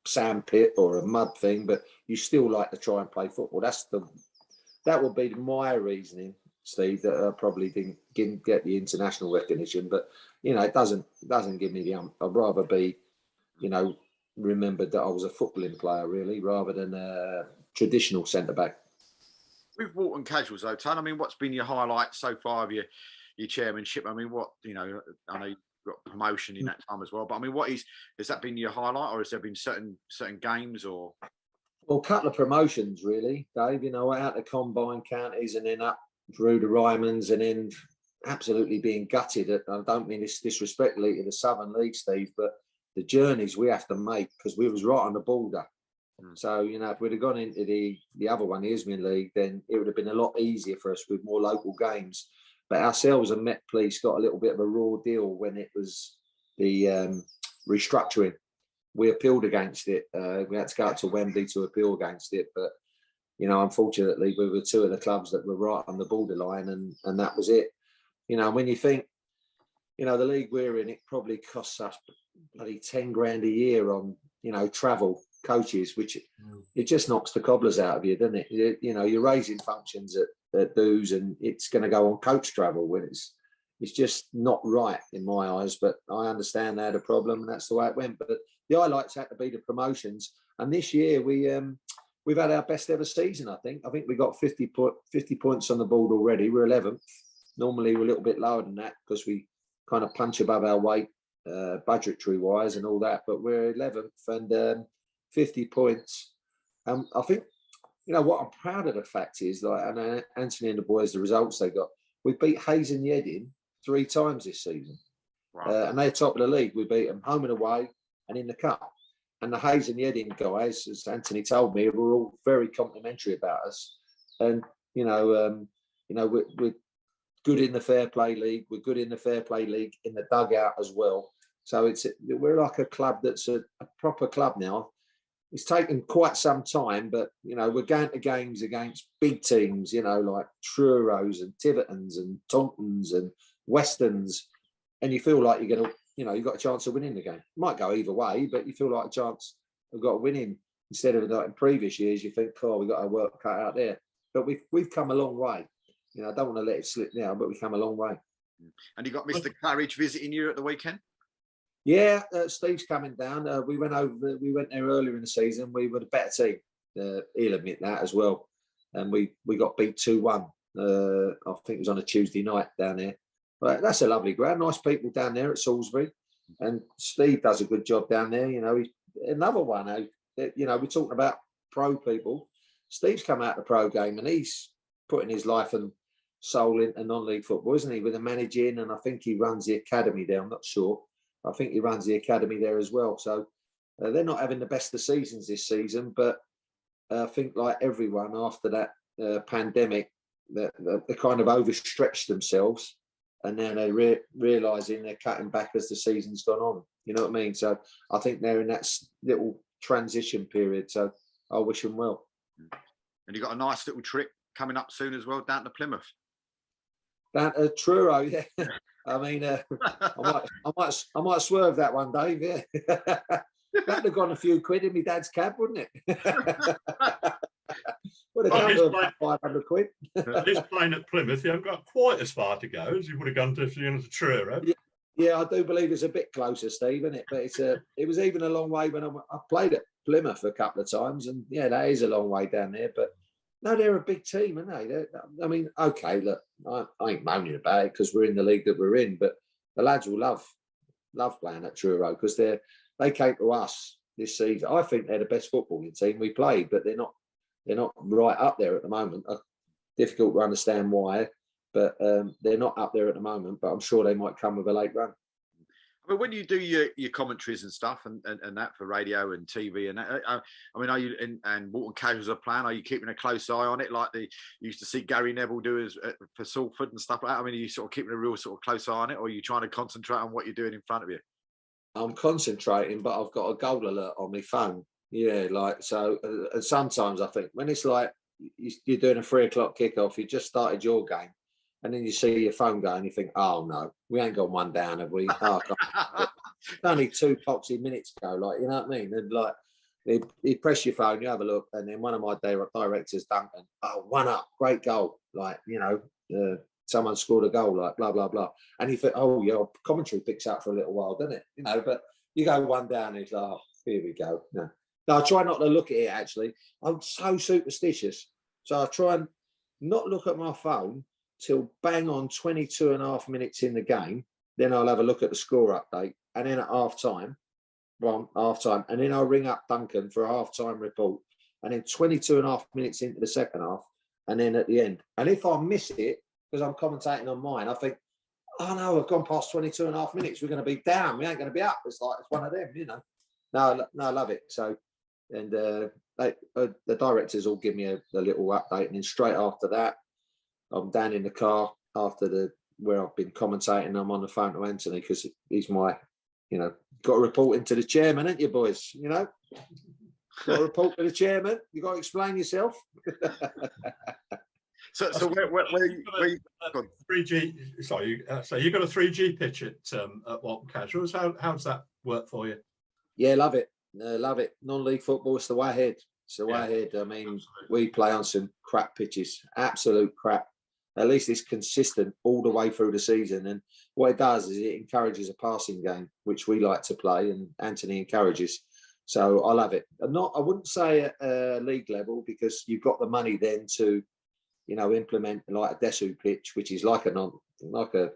[SPEAKER 2] sand pit or a mud thing, but you still like to try and play football. That would be my reasoning, Steve, that I probably didn't get the international recognition. But, it doesn't give me the I'd rather be, remembered that I was a footballing player, really, rather than a traditional centre-back.
[SPEAKER 1] With Walton Casuals, though, Ton, I mean, what's been your highlight so far of your chairmanship? I mean, I know you've got promotion in that time as well, but I mean, has that been your highlight, or has there been certain games or? Well,
[SPEAKER 2] a couple of promotions, really, Dave. Out the combine counties and then up through the Rymans, and then absolutely being gutted. I don't mean this disrespectfully to the Southern League, Steve, but the journeys we have to make, because we was right on the border. So, if we'd have gone into the other one, the Isthmian League, then it would have been a lot easier for us with more local games. But ourselves and Met Police got a little bit of a raw deal when it was the restructuring. We appealed against it. We had to go up to Wembley to appeal against it. But, unfortunately, we were two of the clubs that were right on the borderline, and that was it. When you think, the league we're in, it probably costs us bloody 10 grand a year on, travel coaches, which it just knocks the cobblers out of you, doesn't it? You're raising functions at dues, and it's going to go on coach travel when it's just not right in my eyes. But I understand they had a problem, and that's the way it went. But the highlights had to be the promotions. And this year we've had our best ever season. I think we got 50 points on the board already. We're 11th. Normally we're a little bit lower than that because we kind of punch above our weight, budgetary wise and all that. But we're 11th and 50 points. I think, what I'm proud of the fact is, like, and Anthony and the boys, the results they got, we beat Hayes and Yedding 3 times this season. Wow. And they're top of the league. We beat them home and away and in the cup. And the Hayes and Yedding guys, as Anthony told me, were all very complimentary about us. And, we're good in the fair play league. We're good in the fair play league in the dugout as well. So we're like a club that's a proper club now. It's taken quite some time, but, we're going to games against big teams, like Truros and Tivertons and Tauntons and Westerns. And you feel like you're going to, you've got a chance of winning the game. It might go either way, but you feel like a chance of got a winning instead of like in previous years. You think, we've got our work cut out there. But we've come a long way. I don't want to let it slip now, but we've come a long way.
[SPEAKER 1] And you got Mr. Claridge visiting you at the weekend?
[SPEAKER 2] Yeah, Steve's coming down. We went there earlier in the season. We were the better team. He'll admit that as well. And we got beat 2-1. I think it was on a Tuesday night down there. But that's a lovely ground. Nice people down there at Salisbury. And Steve does a good job down there. He's another one. We're talking about pro people. Steve's come out the pro game and he's putting his life and soul into non-league football, isn't he? With the managing, and I think he runs the academy there. I'm not sure. I think he runs the academy there as well. So they're not having the best of seasons this season, but I think like everyone after that pandemic, they kind of overstretched themselves, and now they're realising they're cutting back as the season's gone on. You know what I mean? So I think they're in that little transition period. So I wish them well.
[SPEAKER 1] And you got a nice little trip coming up soon as well, down to Plymouth.
[SPEAKER 2] Down to Truro, yeah. I mean, I might swerve that one, Dave. Yeah, that'd have gone a few quid in my dad's cab, wouldn't it? Would have come to about 500 quid.
[SPEAKER 3] This plane at Plymouth, you haven't got quite as far to go as you would have gone to Truro.
[SPEAKER 2] Yeah, I do believe it's a bit closer, Steve, isn't it? But it was even a long way when I played at Plymouth a couple of times, and yeah, that is a long way down there. But no, they're a big team, aren't they? I mean, okay, look, I ain't moaning about it because we're in the league that we're in, but the lads will love playing at Truro because they came to us this season. I think they're the best footballing team we played, but they're not right up there at the moment. Difficult to understand why, but they're not up there at the moment. But I'm sure they might come with a late run.
[SPEAKER 1] I mean, when you do your commentaries and stuff and that for radio and TV and that, I mean, are you and Walton Casuals are playing? Are you keeping a close eye on it like you used to see Gary Neville do for Salford and stuff like that? I mean, are you sort of keeping a real sort of close eye on it, or are you trying to concentrate on what you're doing in front of you?
[SPEAKER 2] I'm concentrating, but I've got a goal alert on my phone. Yeah, like so. And sometimes I think when it's like you're doing a 3 o'clock kickoff, you just started your game, and then you see your phone going, you think, "Oh no, we ain't got one down, have we? Oh, God. Only 2 poxy minutes ago." Like, you know what I mean? And like, you press your phone, you have a look, and then one of my directors, Duncan, oh, 1-up, great goal. Like, you know, someone scored a goal, like blah blah blah, and you think, oh, your commentary picks up for a little while, doesn't it? You know, but you go one down, and it's like, oh, here we go. No, I try not to look at it. Actually, I'm so superstitious, so I try and not look at my phone till bang on 22.5 minutes in the game. Then I'll have a look at the score update, and then at half time, and then I'll ring up Duncan for a half-time report, and then 22.5 minutes into the second half, and then at the end. And if I miss it, because I'm commentating on mine, I think, oh no, I've gone past 22.5 minutes. We're going to be down. We ain't going to be up. It's like, it's one of them, you know. No, I love it. So, and the directors all give me a little update, and then straight after that, I'm down in the car after where I've been commentating. I'm on the phone to Anthony because he's my, you know, got to report into the chairman, ain't you, boys? You know, got to report to the chairman. You got to explain yourself.
[SPEAKER 1] So where you
[SPEAKER 3] 3G? Sorry, so you got a 3G pitch at Walton Casuals. How does that work for you?
[SPEAKER 2] Yeah, love it. Love it. Non-league football, it's the way ahead. It's the way ahead. I mean, we play on some crap pitches, absolute crap. At least it's consistent all the way through the season. And what it does is it encourages a passing game, which we like to play, and Anthony encourages. So I love it. I wouldn't say at league level, because you've got the money then to, you know, implement like a Desu pitch, which is like a 4G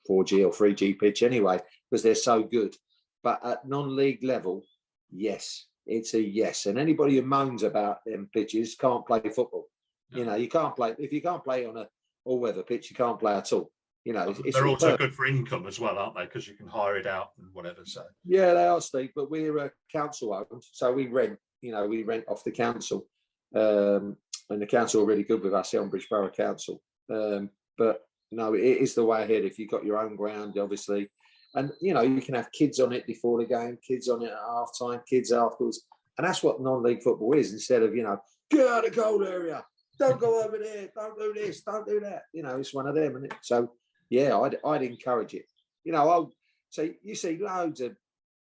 [SPEAKER 2] or 3G pitch anyway, because they're so good. But at non-league level, yes, it's a yes. And anybody who moans about them pitches can't play football. No. You know, you can't play, if you can't play on a all-weather pitch, you can't play at all. You know,
[SPEAKER 3] they're also good for income as well, aren't they? Because you can hire it out and whatever. So
[SPEAKER 2] yeah, they are, Steve. But we're council owned, so we rent. You know, we rent off the council, and the council are really good with us, Elmbridge Borough Council. But no, it is the way ahead. If you've got your own ground, obviously, and you know, you can have kids on it before the game, kids on it at half time, kids afterwards, and that's what non-league football is. Instead of, you know, get out of the goal area, don't go over there, don't do this, don't do that. You know, it's one of them, isn't it? So yeah, I'd encourage it. You know, so you see loads of,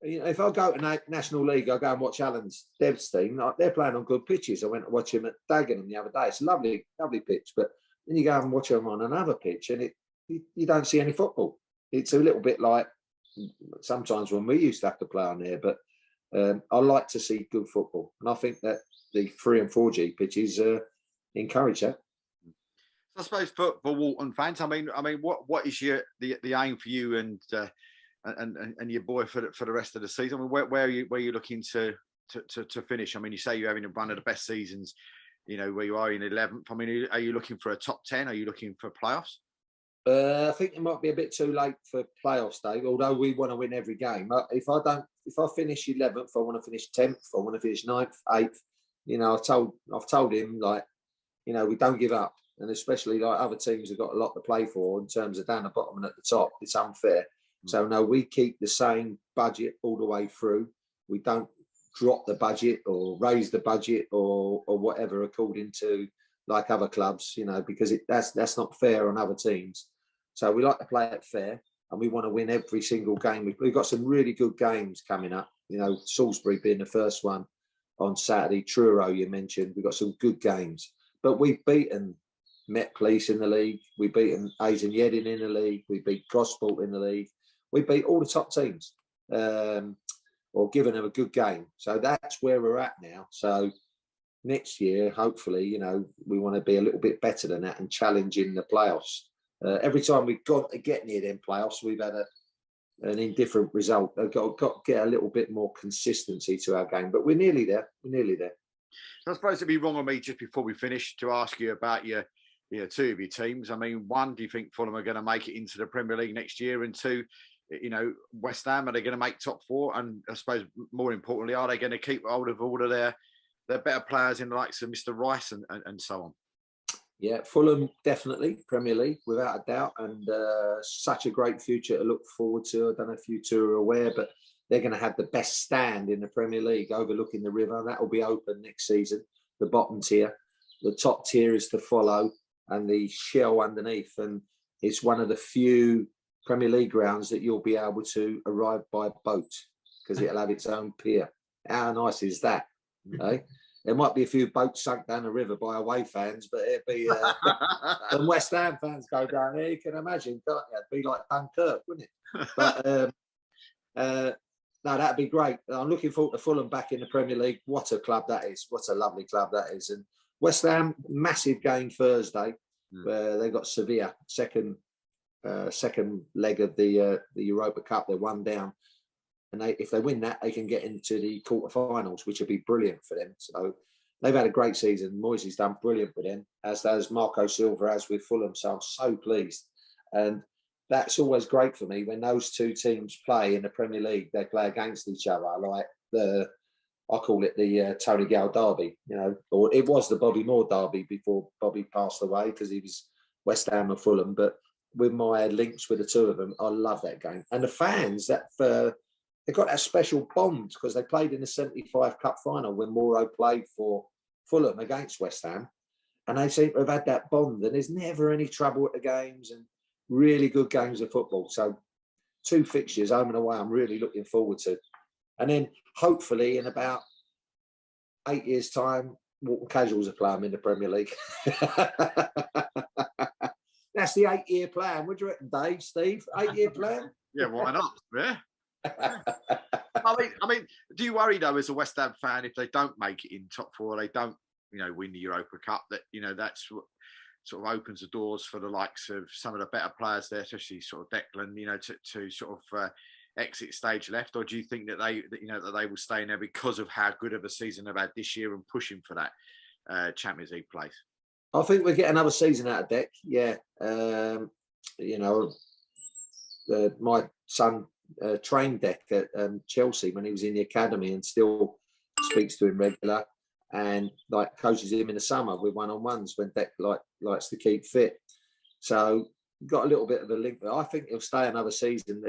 [SPEAKER 2] you know, if I go to National League, I go and watch Alan's Dev's team. They're playing on good pitches. I went to watch him at Dagenham the other day. It's a lovely, lovely pitch. But then you go and watch them on another pitch, and you don't see any football. It's a little bit like sometimes when we used to have to play on there. But I like to see good football, and I think that the 3 and 4G pitches encourage that.
[SPEAKER 1] I suppose for Walton fans, I mean, what is the aim for you and your boy for the rest of the season? I mean, where are you looking to finish? I mean, you say you're having one of the best seasons, you know, where you are in 11th. I mean, are you looking for a top 10? Are you looking for playoffs?
[SPEAKER 2] I think it might be a bit too late for playoffs, Dave. Although we want to win every game. If I finish 11th, I want to finish 10th. I want to finish 9th, 8th. You know, I've told him, like, you know, we don't give up. And especially like other teams have got a lot to play for in terms of down the bottom and at the top. It's unfair. So no, we keep the same budget all the way through. We don't drop the budget or raise the budget or whatever according to like other clubs, you know, because that's not fair on other teams. So we like to play it fair, and we want to win every single game. We've got some really good games coming up. You know, Salisbury being the first one on Saturday. Truro, you mentioned. We've got some good games, but we've beaten Met Police in the league. We've beaten Aizen Yedding in the league. We beat Gosport in the league. We beat all the top teams, or given them a good game. So that's where we're at now. So next year, hopefully, you know, we want to be a little bit better than that and challenging the playoffs. Every time we've got to get near them playoffs, we've had an indifferent result. I've got to get a little bit more consistency to our game, but we're nearly there. We're nearly there.
[SPEAKER 1] I suppose it'd be wrong of me just before we finish to ask you about your two of your teams. I mean, one, do you think Fulham are going to make it into the Premier League next year? And two, you know, West Ham, are they going to make top 4? And I suppose more importantly, are they going to keep hold of all of their better players in the likes of Mr. Rice and so on?
[SPEAKER 2] Yeah, Fulham definitely Premier League without a doubt, and such a great future to look forward to. I don't know if you two are aware, but they're going to have the best stand in the Premier League overlooking the river. That will be open next season, the bottom tier. The top tier is to follow, and the shell underneath. And it's one of the few Premier League grounds that you'll be able to arrive by boat, because it'll have its own pier. How nice is that? Eh? There might be a few boats sunk down the river by away fans, but it'd be when West Ham fans go down there, you can imagine, can't you? It'd be like Dunkirk, wouldn't it? But no, that'd be great. I'm looking forward to Fulham back in the Premier League. What a club that is! What a lovely club that is. And West Ham, massive game Thursday, where they got Sevilla, second leg of the Europa Cup. They're one down, and if they win that, they can get into the quarterfinals, which would be brilliant for them. So they've had a great season. Moisey's done brilliant with them, as does Marco Silva, as with Fulham. So I'm so pleased, and that's always great for me when those two teams play in the Premier League. They play against each other, like I call it the Tony Gale derby, or it was the Bobby Moore derby before Bobby passed away, because he was West Ham and Fulham. But with my links with the two of them, I love that game. And the fans, they got that special bond, because they played in the 75 Cup final when Moore played for Fulham against West Ham. And they seem to have had that bond, and there's never any trouble at the games, and really good games of football. So 2 fixtures home and away I'm really looking forward to. And then hopefully in about 8 years' time, Walton Casuals are playing in the Premier League. That's the 8-year plan. What do you reckon, Dave, Steve? 8-year plan?
[SPEAKER 1] Yeah, why not? Yeah. I mean, do you worry though, as a West Ham fan, if they don't make it in top 4, they don't, win the Europa Cup, that that's what sort of opens the doors for the likes of some of the better players there, especially sort of Declan, to sort of exit stage left? Or do you think that they will stay in there because of how good of a season they've had this year and pushing for that Champions League place?
[SPEAKER 2] I think we'll get another season out of Dec. Yeah, my son trained Dec at Chelsea when he was in the academy, and still speaks to him regular, and like coaches him in the summer with one-on-ones when Dec likes to keep fit. So got a little bit of a link there. I think he'll stay another season.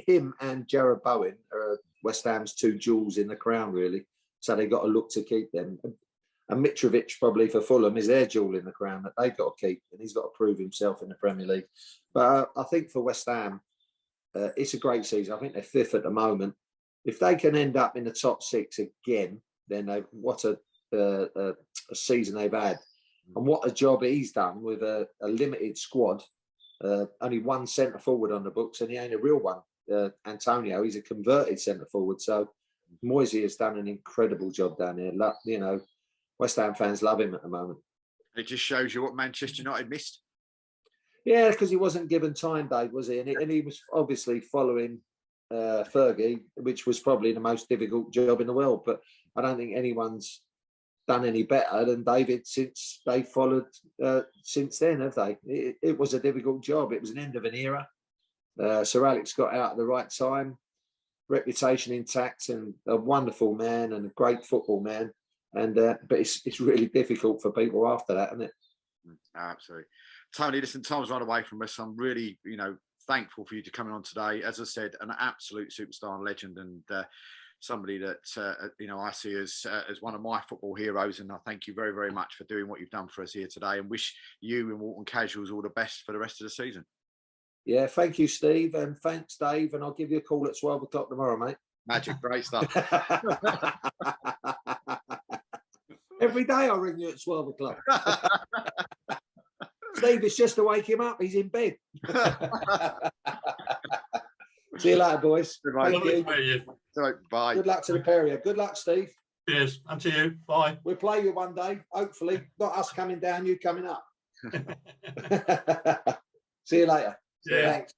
[SPEAKER 2] Him and Jared Bowen are West Ham's 2 jewels in the crown, really. So they got to look to keep them. And Mitrovic, probably for Fulham, is their jewel in the crown that they've got to keep, and he's got to prove himself in the Premier League. But I think for West Ham, it's a great season. I think they're 5th at the moment. If they can end up in the top 6 again, then what a season they've had, and what a job he's done with a limited squad. Only one centre forward on the books, and he ain't a real one. Antonio, he's a converted centre forward. So Moisey has done an incredible job down there. West Ham fans love him at the moment.
[SPEAKER 1] It just shows you what Manchester United missed.
[SPEAKER 2] Yeah, because he wasn't given time, Dave, was he? And he was obviously following Fergie, which was probably the most difficult job in the world. But I don't think anyone's done any better than David since they followed since then, have they? It was a difficult job. It was an end of an era. Sir Alex got out at the right time, reputation intact, and a wonderful man and a great football man. And but it's really difficult for people after that, isn't it?
[SPEAKER 1] Absolutely. Tony, listen, time's run away from us. I'm really, thankful for you to coming on today. As I said, an absolute superstar and legend, and somebody that I see as one of my football heroes. And I thank you very, very much for doing what you've done for us here today, and wish you and Walton Casuals all the best for the rest of the season. Yeah, thank you, Steve, and thanks, Dave. And I'll give you a call at 12 o'clock tomorrow, mate. Magic, great stuff. Every day I'll ring you at 12 o'clock. Steve, it's just to wake him up. He's in bed. See you later, boys. Thank you. Bye. Good luck to the pair of you. Good luck, Steve.
[SPEAKER 3] Cheers. And to you. Bye.
[SPEAKER 2] We'll play you one day, hopefully. Not us coming down, you coming up. See you later. Yeah. Thanks.